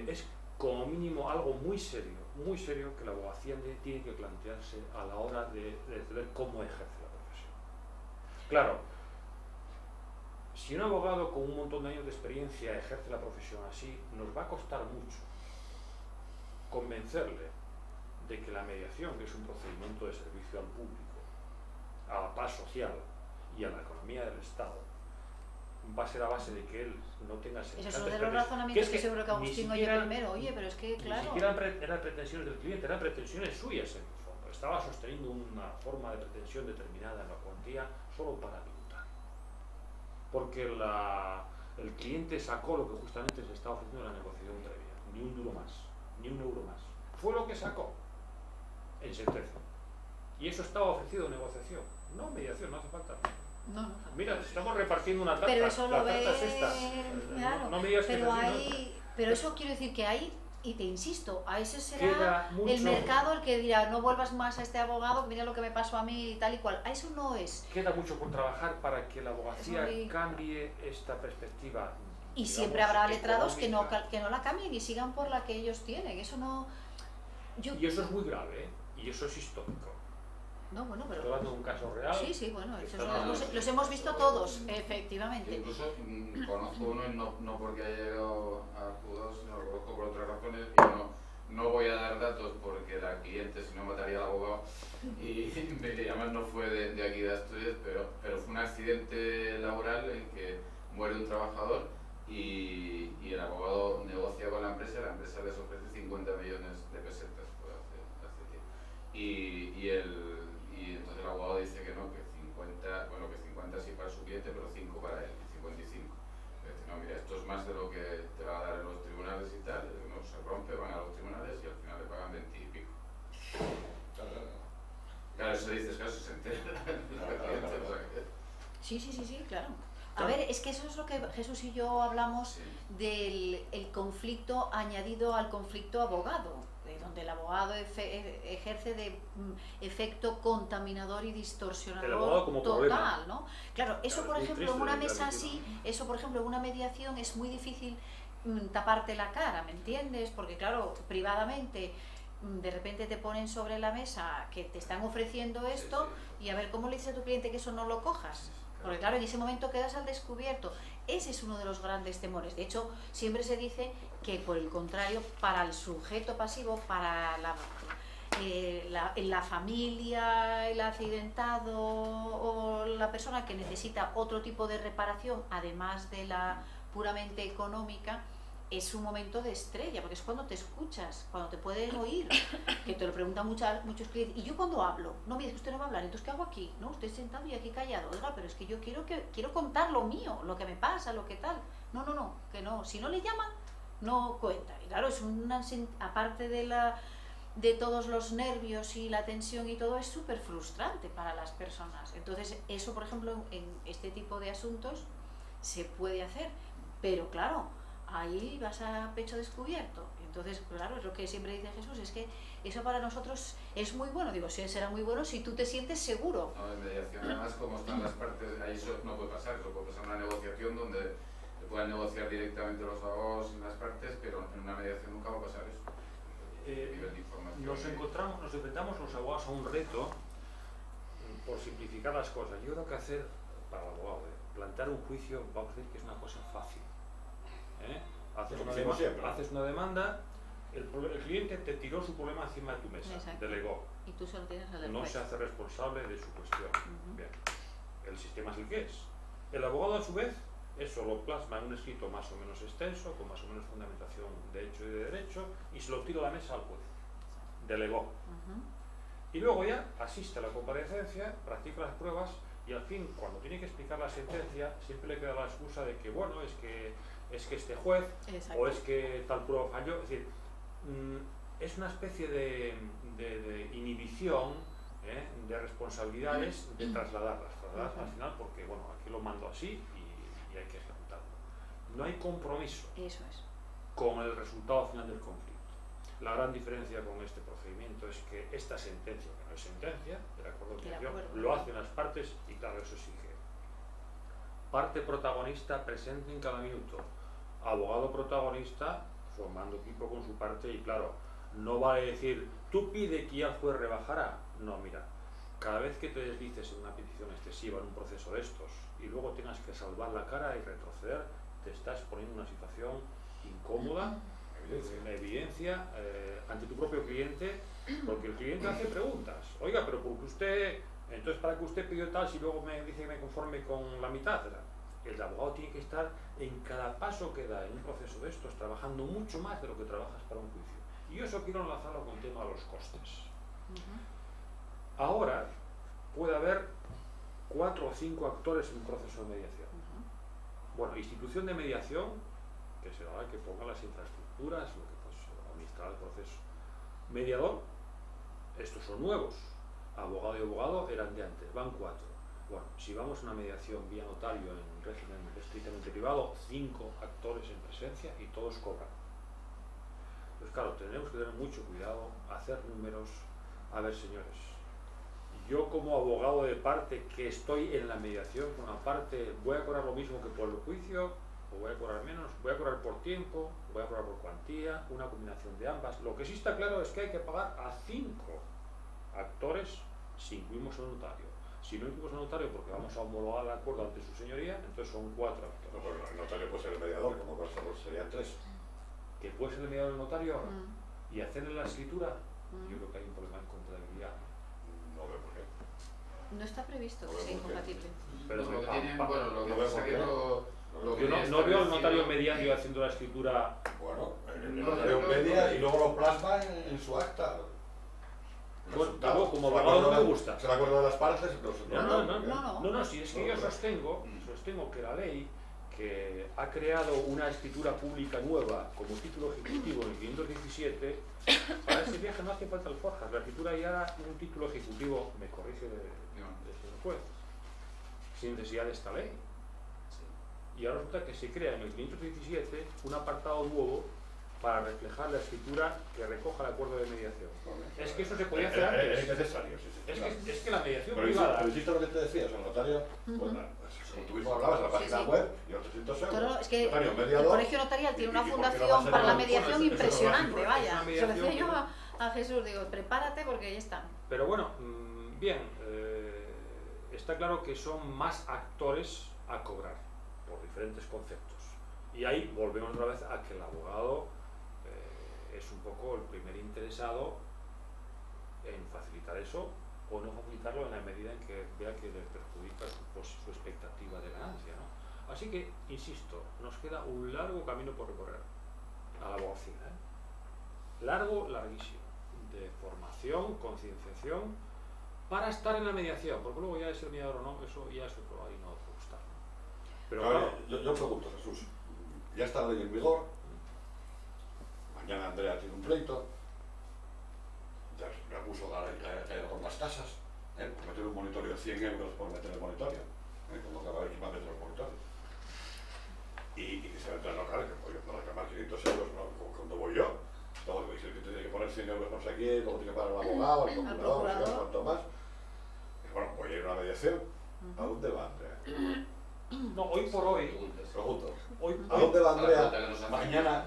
es como mínimo algo muy serio que la abogacía tiene que plantearse a la hora de ver cómo ejerce la profesión. Claro, si un abogado con un montón de años de experiencia ejerce la profesión así, nos va a costar mucho convencerle de que la mediación, que es un procedimiento de servicio al público, a la paz social y a la economía del Estado, va a ser a base de que él no tenga semejantes pretensiones. Esos son de los razonamientos que seguro que Agustín oye primero. Oye, pero es que, claro... Ni siquiera eran pretensiones del cliente, eran pretensiones suyas en el fondo. Estaba sosteniendo una forma de pretensión determinada en la cuantía solo para tributar. Porque el cliente sacó lo que justamente se estaba ofreciendo en la negociación previa. Ni un duro más, ni un euro más. Fue lo que sacó en sentencia. Y eso estaba ofrecido en negociación. No, mediación, no hace falta. No, no. Mira, estamos repartiendo una tarta. Pero eso la lo tarta ve... es esta. Claro, No me digas que pero es así, hay... Pero eso quiero decir que hay, y te insisto, a ese Queda será mucho... el mercado el que dirá, no vuelvas más a este abogado, mira lo que me pasó a mí y tal y cual. A eso no es. Queda mucho por trabajar para que la abogacía Muy... cambie esta perspectiva. Y Digamos, siempre habrá letrados que no económica. la cambien y sigan por la que ellos tienen. Eso no... Y eso es muy grave, ¿eh? Y eso es histórico. No, bueno, pero... Estoy hablando de un caso real. Sí, sí, bueno, esos no, los hemos visto todos, efectivamente. Yo incluso conozco uno, y no porque haya llegado a juzgados, sino lo conozco por otras razones, y no voy a dar datos porque la cliente si no mataría al abogado, y además no fue de aquí de Asturias, pero fue un accidente laboral en que muere un trabajador y el abogado negocia con la empresa les ofrece 50 millones de pesetas hace tiempo. Y entonces el abogado dice que no, que 50 sí para su cliente, pero 5 para él, 55. Dice, no, mira, esto es más de lo que te va a dar en los tribunales y tal, no se rompe, van a los tribunales y al final le pagan 20 y pico. Claro, eso dices, claro, se entera. Sí, claro. A ver, es que eso es lo que Jesús y yo hablamos del el conflicto añadido al conflicto abogado, donde el abogado ejerce de efecto contaminador y distorsionador como total, problema. ¿no? Claro, eso por ejemplo en una mesa así, eso por ejemplo en una mediación es muy difícil taparte la cara, ¿me entiendes? Porque claro, privadamente de repente te ponen sobre la mesa que te están ofreciendo esto y a ver cómo le dices a tu cliente que eso no lo cojas. Porque claro, en ese momento quedas al descubierto. Ese es uno de los grandes temores. De hecho, siempre se dice que por el contrario, para el sujeto pasivo, para la familia, el accidentado o la persona que necesita otro tipo de reparación, además de la puramente económica, es un momento de estrella, porque es cuando te escuchas, cuando te pueden oír, que te lo preguntan muchos clientes. Y yo cuando hablo, no, mire, que usted no va a hablar, entonces ¿qué hago aquí? No, usted sentado y aquí callado. Oiga, pero es que yo quiero contar lo mío, lo que me pasa, lo que tal. No, que no. Si no le llaman, no cuenta. Y claro, es aparte de todos los nervios y la tensión y todo, es súper frustrante para las personas. Entonces, eso, por ejemplo, en este tipo de asuntos se puede hacer, pero claro, ahí vas a pecho descubierto. Entonces, claro, es lo que siempre dice Jesús, es que eso para nosotros es muy bueno. Digo, sí, será muy bueno si tú te sientes seguro. No, en mediación, además, como están las partes, ahí eso no puede pasar. Eso puede pasar en una negociación donde se puedan negociar directamente los abogados en las partes, pero en una mediación nunca va a pasar eso. Nivel de información. Nos enfrentamos los abogados a un reto por simplificar las cosas. Yo creo que hacer, para el abogado, plantear un juicio, vamos a decir que es una cosa fácil. Haces una demanda, el cliente te tiró su problema encima de tu mesa. Exacto. Delegó. Y tú solo tienes el no se hace responsable de su cuestión. Bien. El sistema es el que es. El abogado, a su vez, eso lo plasma en un escrito más o menos extenso, con más o menos fundamentación de hecho y de derecho, y se lo tira a la mesa al juez. Delegó. Y luego ya asiste a la comparecencia, practica las pruebas, y al fin, cuando tiene que explicar la sentencia, siempre le queda la excusa de que, bueno, es que este juez, o es que tal prueba falló. Es decir, es una especie de inhibición de responsabilidades, de trasladarlas al final, porque, bueno, aquí lo mando así y hay que ejecutarlo. No hay compromiso con el resultado final del conflicto. La gran diferencia con este procedimiento es que esta sentencia, que no es sentencia, del acuerdo de mediación, lo hacen las partes y claro, eso exige parte protagonista presente en cada minuto, abogado protagonista formando equipo con su parte y claro, no vale decir, tú pide que ya el juez rebajará. No, mira, cada vez que te deslices en una petición excesiva en un proceso de estos y luego tengas que salvar la cara y retroceder, te estás poniendo en una situación incómoda, una evidencia ante tu propio cliente, porque el cliente hace preguntas. Oiga, pero porque usted, entonces para que usted pidió tal si luego me dice que me conforme con la mitad. El abogado tiene que estar en cada paso que da en un proceso de estos trabajando mucho más de lo que trabajas para un juicio. Y eso quiero enlazarlo con el tema de los costes. Ahora puede haber 4 o 5 actores en un proceso de mediación. Bueno, institución de mediación, que será la que ponga las infraestructuras, lo que pues administrará el proceso. Mediador, estos son nuevos. abogado y abogado eran de antes, van 4. Bueno, si vamos a una mediación vía notario en régimen estrictamente privado, 5 actores en presencia y todos cobran. Pues claro, tenemos que tener mucho cuidado, hacer números. A ver, señores, yo como abogado de parte que estoy en la mediación con una parte, ¿voy a cobrar lo mismo que por el juicio? ¿O voy a cobrar menos? ¿Voy a cobrar por tiempo? ¿Voy a cobrar por cuantía? Una combinación de ambas. Lo que sí está claro es que hay que pagar a 5 actores si incluimos el notario. Si no incluimos el notario porque vamos a homologar el acuerdo ante su señoría, entonces son 4 actores. No, pero el notario puede ser el mediador, como cosa, pues serían 3. Que puede ser el mediador del notario ahora y hacerle la escritura, yo creo que hay un problema de compatibilidad. No veo por qué. No está previsto No que veo sea por qué. incompatible. Pero lo que tienen, bueno, lo que no veo pasa por que qué. lo que yo viene no veo al establecido- notario mediando y haciendo la escritura. Bueno, el No, notario yo creo media que- y luego lo plasma en su acta. Bueno, Resultado. luego, como Se le abogado no acuerda- me gusta. Se le acuerda de las partes. No, si es que yo sostengo que la ley que ha creado una escritura pública nueva como título ejecutivo en el 517, para ese viaje no hace falta el forjas, la escritura ya era un título ejecutivo, me corrige el señor juez, sin necesidad de esta ley. Y ahora resulta que se crea en el 517 un apartado nuevo para reflejar la escritura que recoja el acuerdo de mediación. Es que eso se podía hacer antes. Es necesario, sí. Es que la mediación Pero privada... hiciste lo que te decía, o sea, el notario, pues, como tú mismo hablabas, en la página Sí, sí. web, y 800 euros. Claro, es que Notario, el mediador, Colegio Notarial tiene una ¿y por qué no va a fundación ser para la igual? mediación Bueno, eso es impresionante, lógico, es vaya. una Se lo decía mediación yo a Jesús, digo, prepárate porque ya está. Pero bueno, bien, está claro que son más actores a cobrar por diferentes conceptos. Y ahí volvemos otra vez a que el abogado es un poco el primer interesado en facilitar eso o no facilitarlo en la medida en que vea que le perjudica su expectativa de ganancia, ¿no? Así que, insisto, nos queda un largo camino por recorrer a la abogacía, largo, larguísimo, de formación, concienciación, para estar en la mediación, porque luego ya es el mediador o no, eso ya es otro, ahí no puede gustar. Pero a ver, claro, yo pregunto, Jesús, ya está la ley en vigor, mañana Andrea tiene un pleito, ya me acuso con las tasas, por meter un monitorio de 100 euros por meter el monitorio, como cada vez que va a meter los monitorios. Y que se va a entrar a notar que oye, no reclamar 500 euros, ¿no? Cuando voy yo, luego me dice que tiene que poner 100 euros no sé quién, luego tiene que pagar al abogado, al procurador, no sé cuánto más. Y bueno, voy a ir a una mediación. ¿A dónde va Andrea? no, hoy por hoy, Pregunto. hoy, ¿A dónde va A la pregunta Andrea que nos hacen. mañana?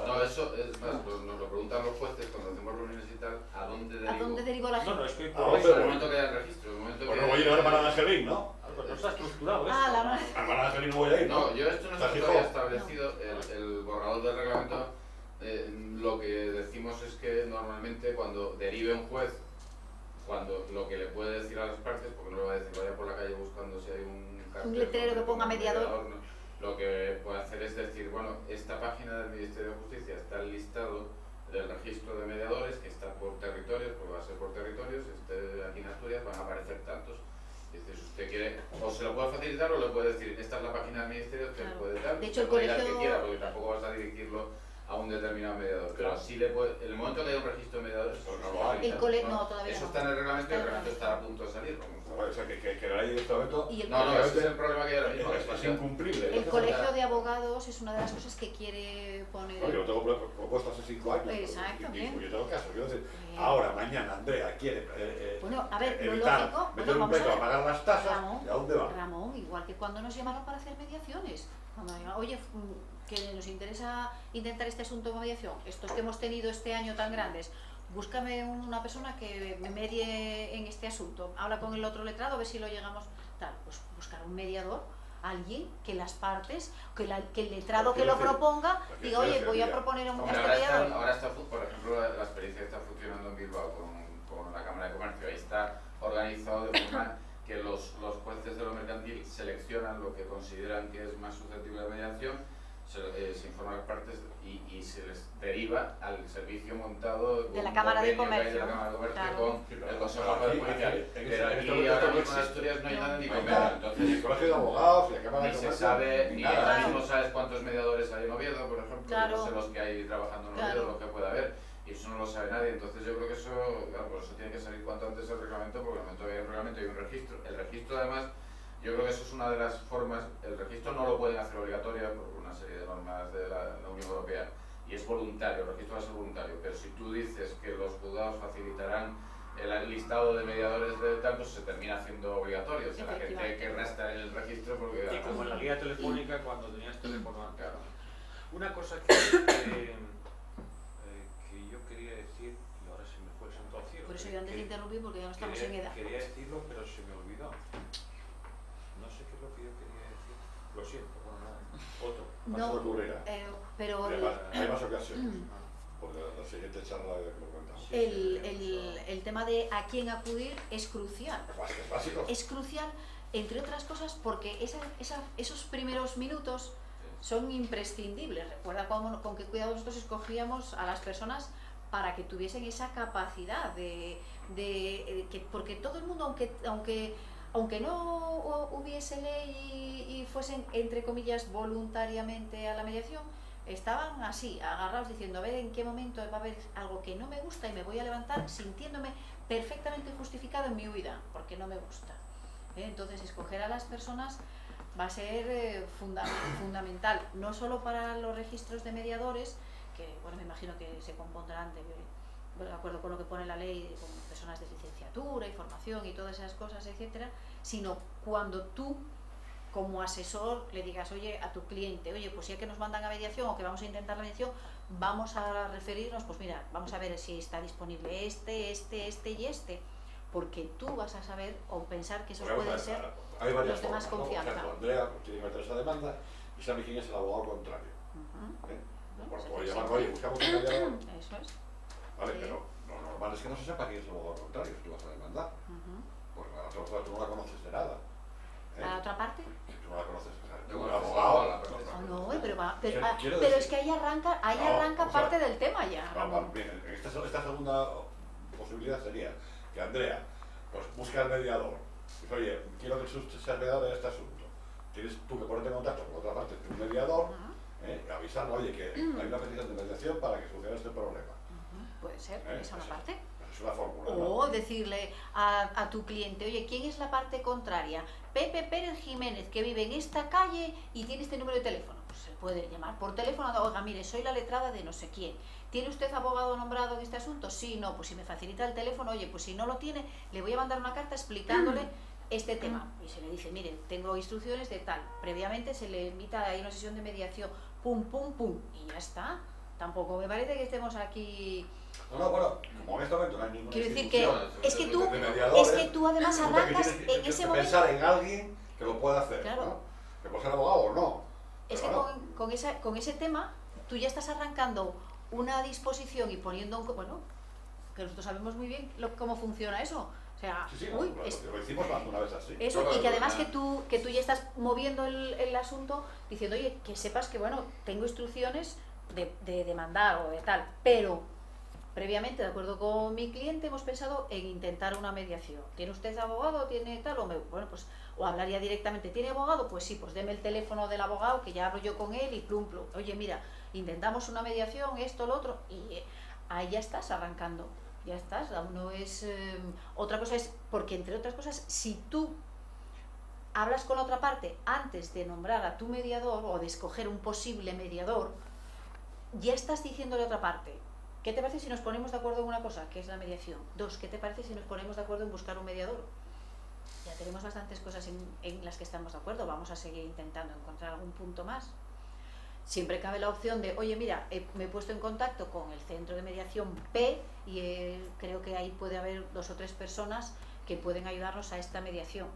No, eso es más, nos lo preguntan los jueces cuando hacemos reuniones y tal, ¿a dónde derivo? ¿A dónde derivó la gente? no, es que hoy ¿A por dónde hoy, El voy? momento que haya el registro, el momento Pues que... no voy a ir a la hermana de Angelín, ¿no? no está estructurado esto. Ah, la mano. A la hermana de Angelín no voy a ir, ¿no? No, yo esto no ¿Está está fijo? todavía establecido, el borrador del reglamento, lo que decimos es que normalmente cuando derive un juez, cuando lo que le puede decir a las partes, porque no le va a decir vaya por la calle buscando si hay un cartel, letrero que ponga mediador. no. Lo que puede hacer es decir, bueno, esta página del Ministerio de Justicia está el listado del registro de mediadores, que está por territorios, porque va a ser por territorios, aquí en Asturias van a aparecer tantos. Dice, si usted quiere, o se lo puede facilitar o le puede decir, esta es la página del Ministerio, usted Claro. puede dar, De hecho, el puede dar colegio- que quiera, porque tampoco vas a dirigirlo a un determinado mediador, pero sí le puede, en el momento que haya un registro de mediadores, Pues no lo hay. El colegio no, todavía eso no. está en el reglamento y el Está en el reglamento está a punto de salir. O sea, que la ley de este momento Y el No, no, colegio- ese es el problema que hay ahora mismo. es incumplible. El colegio de abogados es una de las cosas que quiere poner. No, yo tengo propuestas hace 5 años. Exacto, y bien. yo tengo caso. Quiero decir, Bien. ahora, mañana, Andrea quiere Bueno, a ver, lo evitar lógico, meter bueno, un vamos a pleito a ver. pagar las tasas. Ramón, ¿Y a dónde va? Ramón, igual que cuando nos llamaron para hacer mediaciones. Cuando nos llamaron, oye, que nos interesa intentar este asunto de mediación, estos que hemos tenido este año tan grandes, búscame una persona que me medie en este asunto, habla con el otro letrado, a ver si lo llegamos, tal, pues buscar un mediador, alguien que las partes, que el letrado que lo proponga, diga, oye, voy a proponer a un Hombre, este ahora está, mediador. por ejemplo, la experiencia que está funcionando en Bilbao con la Cámara de Comercio. Ahí está organizado de forma que los jueces de lo mercantil seleccionan lo que consideran que es más susceptible de mediación, se informan a las partes y se les deriva al servicio montado De la un Cámara de convenio que hay de Comercio. la Cámara de Comercio Claro. con el Consejo de Poder Judicial. Pero aquí esto ahora no mismo en existe. Asturias no hay nada ni No hay convenio. nada. Entonces, Ni el colegio de abogados, ni la Cámara de ni se Comercio, sabe, ni nada. ahora Claro. mismo sabes cuántos mediadores hay en Oviedo, por ejemplo, Claro. no sé los que hay trabajando en Claro. Oviedo, lo que pueda haber. y eso no lo sabe nadie. Entonces yo creo que eso, claro, por eso tiene que salir cuanto antes el reglamento, porque al momento que hay un reglamento y un registro. El registro, además, yo creo que eso es una de las formas. El registro no lo pueden hacer obligatorio por una serie de normas de la Unión Europea, y es voluntario, el registro va a ser voluntario, pero si tú dices que los juzgados facilitarán el listado de mediadores de tal, pues se termina haciendo obligatorio. O sea, la gente querrá estar en el registro porque... Y como en la guía telefónica cuando tenías teléfono antes. Claro. Una cosa que yo quería decir, y ahora se me fue el santo al cielo. Por eso yo antes de interrumpir, porque ya no estamos en edad. Quería decirlo, pero se me olvidó. No sé qué es lo que yo quería decir. Lo siento, bueno, nada. Otro. No, ocurrirá. pero Hay más ocasiones. Porque la siguiente charla lo comentamos. el tema de a quién acudir es crucial. Es básico. Es crucial, entre otras cosas, porque esos primeros minutos son imprescindibles. Recuerda con qué cuidado nosotros escogíamos a las personas para que tuviesen esa capacidad porque todo el mundo, aunque no hubiese ley y fuesen, entre comillas, voluntariamente a la mediación, estaban así, agarrados diciendo, a ver en qué momento va a haber algo que no me gusta y me voy a levantar sintiéndome perfectamente justificado en mi huida, porque no me gusta. Entonces, escoger a las personas va a ser fundamental, no solo para los registros de mediadores, que bueno, me imagino que se compondrán de acuerdo con lo que pone la ley, con personas de licenciatura y formación y todas esas cosas, etcétera, sino cuando tú, como asesor, le digas, oye, a tu cliente, oye, pues ya que nos mandan a mediación o que vamos a intentar la mediación, vamos a referirnos, pues mira, vamos a ver si está disponible este y este, porque tú vas a saber o pensar que esos pueden ser los de más confianza. Por ejemplo, Andrea tiene que meter esa demanda y sabe quién es el abogado contrario. Por llamarlo, oye, buscamos un mediador. Eso es. Vale, pero lo normal es que no se sepa quién es el abogado contrario si tú vas a demandar. Porque la otra parte tú no la conoces de nada. ¿La otra parte? Tú no la conoces, o sea, tú un abogado. Pero es que ahí arranca parte del tema ya. Bien, esta segunda posibilidad sería que Andrea pues busca al mediador. Dice, oye, quiero que seas mediador de este asunto. Tienes tú que ponerte en contacto con otra parte de un mediador, y avisarle, oye, que hay una petición de mediación para que solucione este problema. Puede ser, esa es una parte. Es una fórmula. O decirle a tu cliente, oye, ¿quién es la parte contraria? Pepe Pérez Jiménez, que vive en esta calle y tiene este número de teléfono. Pues se puede llamar por teléfono, oiga, mire, soy la letrada de no sé quién. ¿Tiene usted abogado nombrado en este asunto? Sí, no, pues si me facilita el teléfono, oye, pues si no lo tiene, le voy a mandar una carta explicándole este tema. Y se le dice, mire, tengo instrucciones de tal. Previamente se le invita a ir a una sesión de mediación, pum, pum, pum, y ya está. Tampoco me parece que estemos aquí... No, bueno, como en este momento no hay ninguna quiero decir que es que tú además arrancas en ese momento... pensar en alguien que lo pueda hacer, claro. ¿no? Que puede ser abogado o no. Es que con ese tema tú ya estás arrancando una disposición y poniendo bueno, que nosotros sabemos muy bien cómo funciona eso. O sea, lo hicimos más una vez así. Eso, y que además que tú ya estás moviendo el asunto diciendo, oye, que sepas que bueno, tengo instrucciones de demandar o de tal, pero previamente, de acuerdo con mi cliente, hemos pensado en intentar una mediación. ¿Tiene usted abogado? ¿Tiene tal? Bueno, pues, o hablaría directamente. ¿Tiene abogado? Pues sí, pues deme el teléfono del abogado, que ya hablo yo con él y plum, plum. Oye, mira, intentamos una mediación, esto, lo otro, y ahí ya estás arrancando. Ya estás, no es... otra cosa es, porque entre otras cosas, si tú hablas con la otra parte antes de nombrar a tu mediador o de escoger un posible mediador, ya estás diciéndole a otra parte, ¿qué te parece si nos ponemos de acuerdo en una cosa, que es la mediación? 2, ¿qué te parece si nos ponemos de acuerdo en buscar un mediador? Ya tenemos bastantes cosas en las que estamos de acuerdo, vamos a seguir intentando encontrar algún punto más. Siempre cabe la opción de, oye, mira, me he puesto en contacto con el centro de mediación P y creo que ahí puede haber 2 o 3 personas que pueden ayudarnos a esta mediación.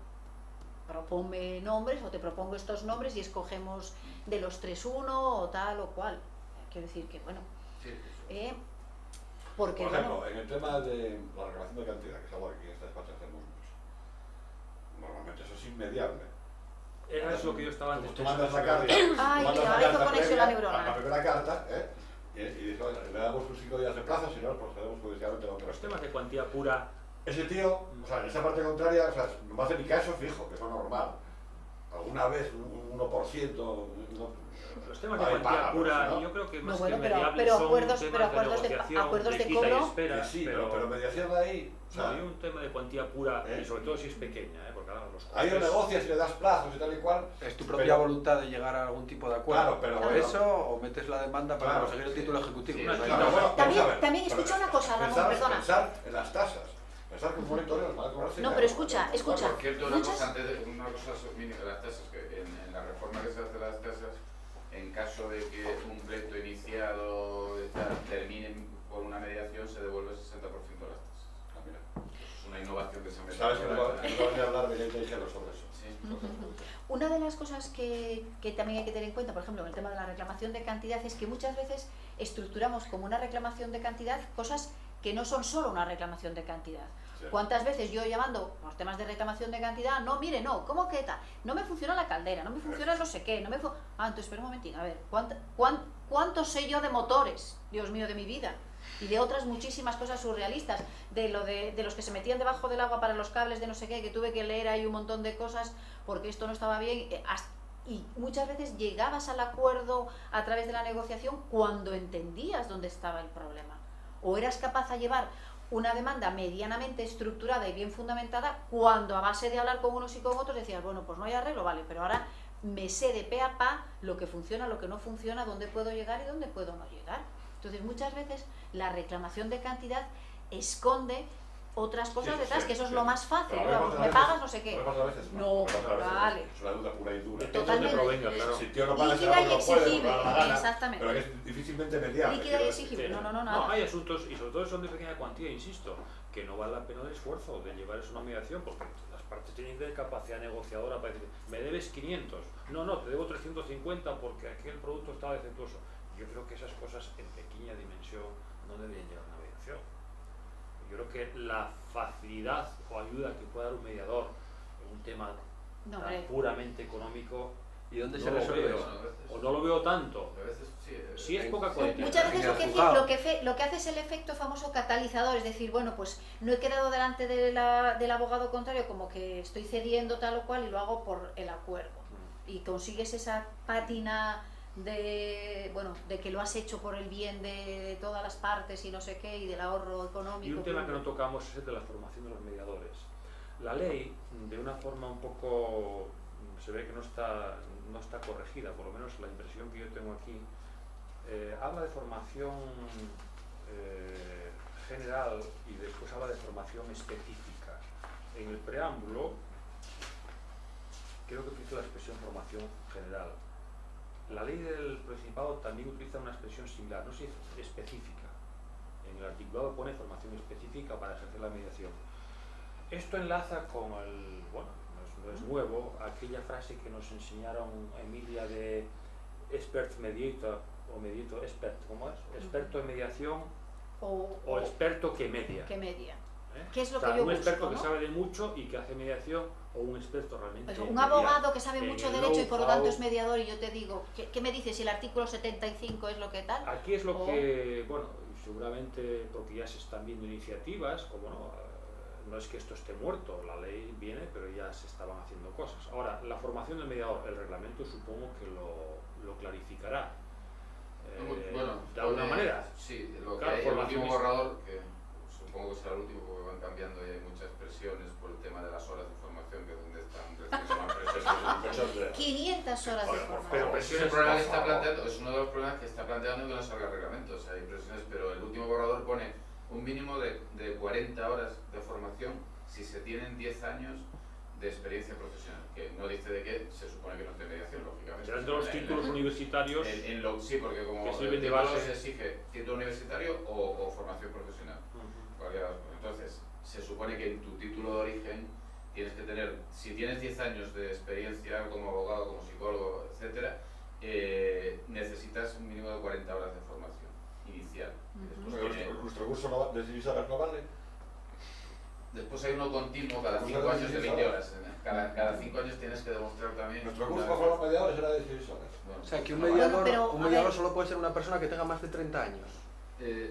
Proponme nombres o te propongo estos nombres y escogemos de los 3 uno o tal o cual. Quiero decir que, bueno... porque, por ejemplo, en el tema de la reclamación de cantidad, que es algo que aquí en este despacho hacemos mucho, normalmente eso es inmediable. Era eso que yo estaba antes. Tú mandas la carta, la primera carta, y dices, le damos 5 días de plazo, si no, procedemos judicialmente a otra. Los temas de cuantía pura. Ese tío, o sea, en esa parte contraria, o sea, no me hace ni caso fijo, que eso es normal. Alguna vez, un 1%, Los temas de cuantía pura, ¿no? yo creo que más bueno, que pero mediables son acuerdos temas de negociación, acuerdos de quita y cobro. espera, Sí, pero mediación de ahí. O sea, no, hay un tema de cuantía pura, y sobre todo si es pequeña, porque ahora los ahí lo costes... negocias y le das plazos y tal y cual. Es tu propia voluntad de llegar a algún tipo de acuerdo. Claro, pero o bueno. eso, o metes la demanda para Claro, conseguir el título ejecutivo. sí, No hay sí. nada. Claro, bueno, vamos a ver. También escucha una cosa, Ramón, perdona. Pensar en las tasas. Pensar que un monitoreo nos va a cobrar. No, pero escucha. Por cierto, una muchas- cosa antes de una cosa mínima de las tasas, que en la reforma que se hace de las tasas, en caso de que un pleito iniciado termine por una mediación, se devuelve el 60% de las tasas. Ah, mira. Es una innovación que se ha metido. Sabes que nos va a venir a hablar de ley ligero sobre eso. Sí. Una de las cosas que también hay que tener en cuenta, por ejemplo, en el tema de la reclamación de cantidad, es que muchas veces estructuramos como una reclamación de cantidad cosas que no son solo una reclamación de cantidad. Sí. ¿Cuántas veces yo llamando por temas de reclamación de cantidad? No, mire, no, ¿cómo que tal? No me funciona la caldera, no me funciona no sé qué, no me entonces espera un momentín, a ver, ¿cuánto sé yo de motores, Dios mío, de mi vida? Y de otras muchísimas cosas surrealistas, de los que se metían debajo del agua para los cables de no sé qué, que tuve que leer ahí un montón de cosas porque esto no estaba bien, y muchas veces llegabas al acuerdo a través de la negociación cuando entendías dónde estaba el problema, o eras capaz de llevar una demanda medianamente estructurada y bien fundamentada cuando a base de hablar con unos y con otros decías, bueno, pues no hay arreglo, vale, pero ahora me sé de pe a pa lo que funciona, lo que no funciona, dónde puedo llegar y dónde puedo no llegar. Entonces muchas veces la reclamación de cantidad esconde otras cosas detrás, que eso es lo más fácil, ¿no? Me pagas no sé qué. No, vale. Es una deuda pura y dura. Totalmente. Provenga, claro. Si el tío no paga, Líquida y no puede, exigible, no da la gana, exactamente. pero que es difícilmente mediable. Líquida y quiero exigible. decir. No, No, hay asuntos, y sobre todo son de pequeña cuantía, insisto, que no vale la pena el esfuerzo de llevar eso a una mediación, porque las partes tienen que tener capacidad negociadora para decir, me debes 500, no, te debo 350 porque aquel producto estaba defectuoso. Yo creo que esas cosas en pequeña dimensión no deberían llevar a una mediación. Yo creo que la facilidad o ayuda que pueda dar un mediador en un tema tan puramente económico, ¿Y dónde no se lo resuelve veo, eso? o no lo veo tanto. A veces sí. Si es poca cuantía. Muchas veces En el lo juzgado. que hace es el efecto famoso catalizador, es decir, bueno, pues no he quedado delante del abogado contrario como que estoy cediendo tal o cual y lo hago por el acuerdo. Y consigues esa pátina de que lo has hecho por el bien de todas las partes y no sé qué, y del ahorro económico. Y un tema que no tocamos es el de la formación de los mediadores. La ley, de una forma un poco, se ve que no está corregida, por lo menos la impresión que yo tengo aquí, habla de formación general y después habla de formación específica. En el preámbulo, creo que utiliza la expresión formación general. La ley del Principado también utiliza una expresión similar, no sé, específica. En el articulado pone formación específica para ejercer la mediación. Esto enlaza con el, bueno, no es nuevo, aquella frase que nos enseñaron Emilia de expert mediator, o mediator expert, ¿cómo es? Experto en mediación o experto que media. Que media. ¿Eh? ¿Qué es lo o sea, que yo un experto busco, que ¿no? sabe de mucho y que hace mediación, o un experto realmente Pues un mediar. abogado que sabe En mucho el derecho y por lo know-how, tanto es mediador y yo te digo, ¿qué me dices si el artículo 75 es lo que tal? Aquí es lo O- que, bueno, seguramente porque ya se están viendo iniciativas, como no es que esto esté muerto, la ley viene, pero ya se estaban haciendo cosas. Ahora, la formación del mediador, el reglamento supongo que lo clarificará. Bueno, de alguna manera. Sí, lo que Claro, hay, el formación último es- borrador, que supongo que será el último porque van cambiando y hay muchas presiones por el tema de las horas de formación, que es donde están recibiendo más presiones. 500 horas de Bueno, formación. pero Ese es el problema que está planteando, es uno de los problemas que está planteando que no salga reglamento. O sea, hay presiones, pero el último borrador pone un mínimo de 40 horas de formación si se tienen 10 años de experiencia profesional, que no dice de qué, se supone que no es de mediación, lógicamente. Serán de los títulos universitarios. Sí, porque como que el sirven de título base. se exige título universitario o formación profesional. Ujú. Cualquiera de las cosas. Entonces, se supone que en tu título de origen tienes que tener, si tienes 10 años de experiencia como abogado, como psicólogo, etcétera, necesitas un mínimo de 40 horas de formación inicial. Después tiene- Nuestro curso de divisas no vale. Después hay uno continuo cada 5 Curso de años de 16 20 horas. horas. Cada 5 años tienes que demostrar también. Nuestro una curso vez- para los mediadores era de 16 horas. Bueno, O sea, que un no, mediador, pero, un a mediador ver. solo puede ser una persona que tenga más de 30 años.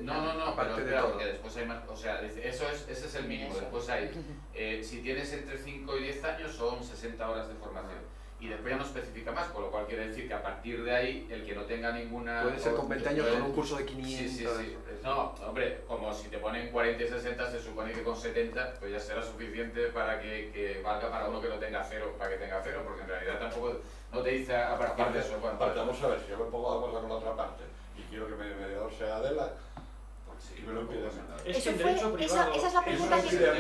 No, Aparte pero de espera, todo. porque después hay más, o sea, ese es el mínimo. Eso. Después hay, si tienes entre 5 y 10 años son 60 horas de formación. y después ya no especifica más, con lo cual quiere decir que a partir de ahí, el que no tenga ninguna... Puede ser con 20 años puede- con un curso de 500. Sí. No, hombre, como si te ponen 40 y 60, se supone que con 70 pues ya será suficiente para que valga para uno que no tenga cero, para que tenga cero, porque en realidad tampoco no te dice a partir de eso cuánto. Aparte, vamos a ver, si yo me pongo de acuerdo con la otra parte y quiero que mi mediador sea Adela, Sí, y me lo impide. Es Eso que en fue, derecho privado... esa es la pregunta eso impide a mí.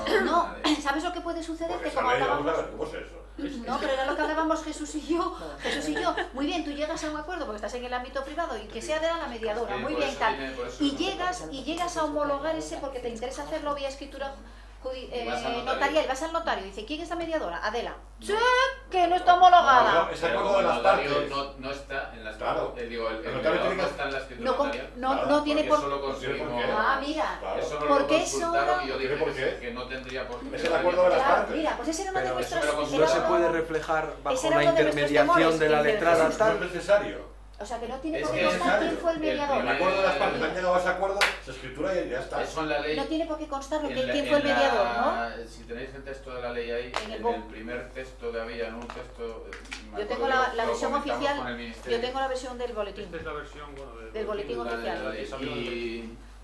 que... No, ¿sabes lo que puede suceder? Porque Que como esa ley, vamos a hablábamos... ver, ¿cómo es eso? No, pero era lo que hablábamos Jesús y yo. Muy bien, tú llegas a un acuerdo porque estás en el ámbito privado y que sea de la mediadora, muy bien, tal. Y llegas a homologar ese porque te interesa hacerlo vía escritura notarial. Vas al notario y dice, ¿quién es la mediadora? Adela. ¡Sí! Que no está homologada. No, ese acuerdo de las partes. No está en la Claro. el notario mediador tiene no que- está en la escritura notarial. No tiene Porque por... eso lo conseguimos. Ah, mira. Claro. Eso no Porque lo eso consultaron era- y yo dije ¿Por qué? que no tendría por qué. Es el acuerdo de las Claro, partes. mira, pues ese era uno de Pero nuestros... eso me lo No era se uno- puede reflejar ese bajo era la uno de nuestros intermediación temores, de la que letrada No es tal. necesario. O sea, que no tiene Es por que qué es constar quién necesario. fue el mediador. El acuerdo de las partes han llegado a ese acuerdo, se escritura y ya está. Eso en la ley. No tiene por qué constar en la- quién fue el en la- mediador, ¿no? Si tenéis el texto de la ley ahí, En el en el primer texto que había, en un texto. Yo tengo la versión oficial, yo Yo tengo la versión del boletín. Esta es la versión, bueno, Del boletín oficial.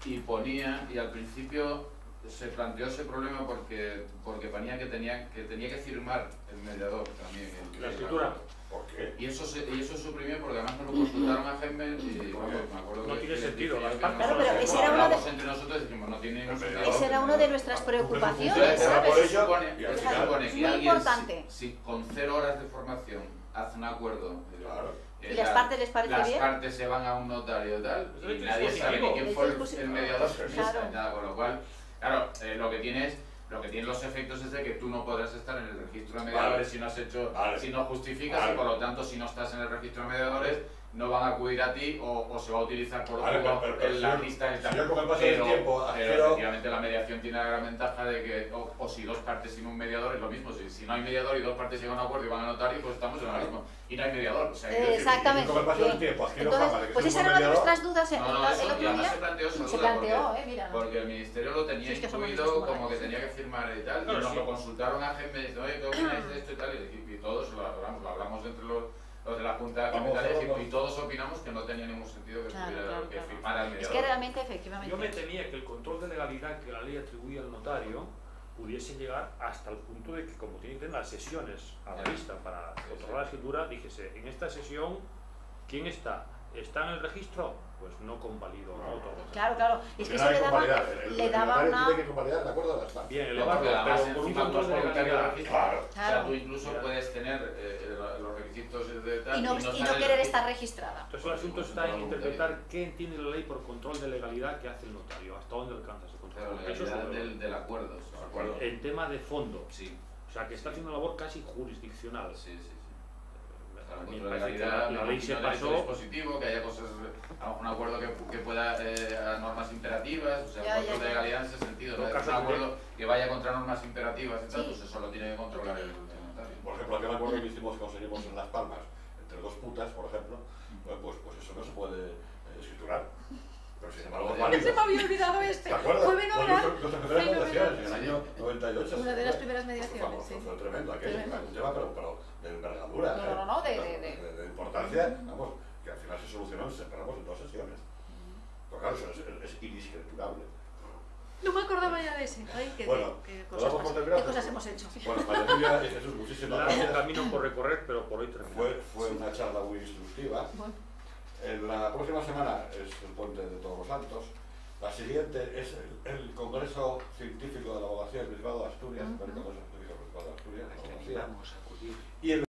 Y ponía, y al principio se planteó ese problema porque ponía que tenía que firmar el mediador también. La escritura. ¿Por qué? Y eso suprimió porque además nos lo consultaron a Jaime y bueno, me acuerdo No que tiene les sentido, dije las que partes Claro, pero son ese las era uno de- hablamos entre nosotros y dijimos no tiene ningún sentido. Esa era una de nuestras preocupaciones, Era ¿sabes? por ello, supone, y al se final- supone Es que muy alguien importante. si con 0 horas de formación hace un acuerdo Claro. ¿Y las partes les parece las bien? partes se van a un notario y tal Eso es y nadie sabe ni dispositivo. quién Es fue dispositivo. el mediador Claro. nada, con lo cual claro lo que tiene los efectos es de que tú no podrás estar en el registro de mediadores Vale. si no has hecho Vale. si no justificas Vale. y por lo tanto si no estás en el registro de mediadores no van a acudir a ti o se va a utilizar por Vale, otro pero en la si- lista esta. si yo con el paso del tiempo pero adquiero- efectivamente la mediación tiene la gran ventaja de que o si dos partes sin un mediador es lo mismo, si no hay mediador y dos partes llegan a un acuerdo y van al notario pues estamos en lo mismo y no hay mediador, o sea, quiero decir, Exactamente. con el paso del Bien. tiempo adquiero Entonces, fama de que pues soy esa un era una de mediador. nuestras dudas el no, otro eso, y además día. se planteó esa Se duda planteó, mira. porque el ministerio lo tenía Sí, es que somos incluido listos como como que rayos. tenía que firmar y tal, Claro, y nos sí. lo consultaron a Jaime y dice, oye, ¿qué opináis de esto y tal? Y todos lo hablamos entre los de la Junta de Vamos, Capitales vamos. y todos opinamos que no tenía ningún sentido que, Claro, tuviera, claro, que claro. firmara el Es mediador. que realmente, efectivamente. Yo me temía que el control de legalidad que la ley atribuye al notario pudiese llegar hasta el punto de que, como tienen que tener las sesiones a la vista para controlar la escritura, dijese, en esta sesión, ¿quién está? ¿Está en el registro? Pues no convalido, no otorgo. Claro, es que Porque eso no hay convalidar. le daba notario una... tiene que convalidar de acuerdo a las partes. Bien, No, elevado, porque además pero con un encima tú has control de voluntario de legalidad. registro. Claro. O sea, tú incluso puedes tener los requisitos de tal Y no estar en querer el registro. estar registrada. Entonces el asunto está en interpretar qué entiende la ley por control de legalidad que hace el notario, hasta dónde alcanza ese Pero control. la Eso es realidad lo- del acuerdo. De acuerdo. en tema de fondo, Sí, o sea que está haciendo una labor casi jurisdiccional. sí. A Claro, mí me control de parece que legalidad, la ley se no derecho pasó. dispositivo, que haya cosas, un acuerdo que pueda a normas imperativas, o sea, Ya, control ya. de legalidad en ese sentido, No, ¿no? casos Un de- acuerdo que vaya contra normas imperativas y tal, Sí. pues eso lo tiene que controlar el notario. Por ejemplo, aquel acuerdo que hicimos, conseguimos en Las Palmas, entre dos putas, por ejemplo, pues eso no se puede escriturar. Pero sin embargo, es válido. Se me había olvidado este. ¿De acuerdo? Fue Pues fenomenal. nuestras primeras Fue mediaciones en el fenomenal. año 98. Una de las primeras mediaciones, Fue, sí. fue tremendo aquello, Tremendo. un tema pero de envergadura. No, de importancia, vamos, que al final se solucionó en 2 sesiones. Pero claro, eso es indiscreturable. No me acordaba ya de ese. Ay, qué Bueno, qué ¿lo damos por cosas, terminado? qué cosas hemos hecho. Bueno, María Emilia y Jesús, muchísimas Largo gracias. camino por recorrer, pero por hoy terminamos. Fue una charla muy instructiva. Bueno, La próxima semana es el Puente de Todos los Santos. La siguiente es el Congreso Científico de la Abogacía del Principado de Asturias, el Congreso Científico del Principado de Asturias, la abogacía. Vamos a acudir. Y el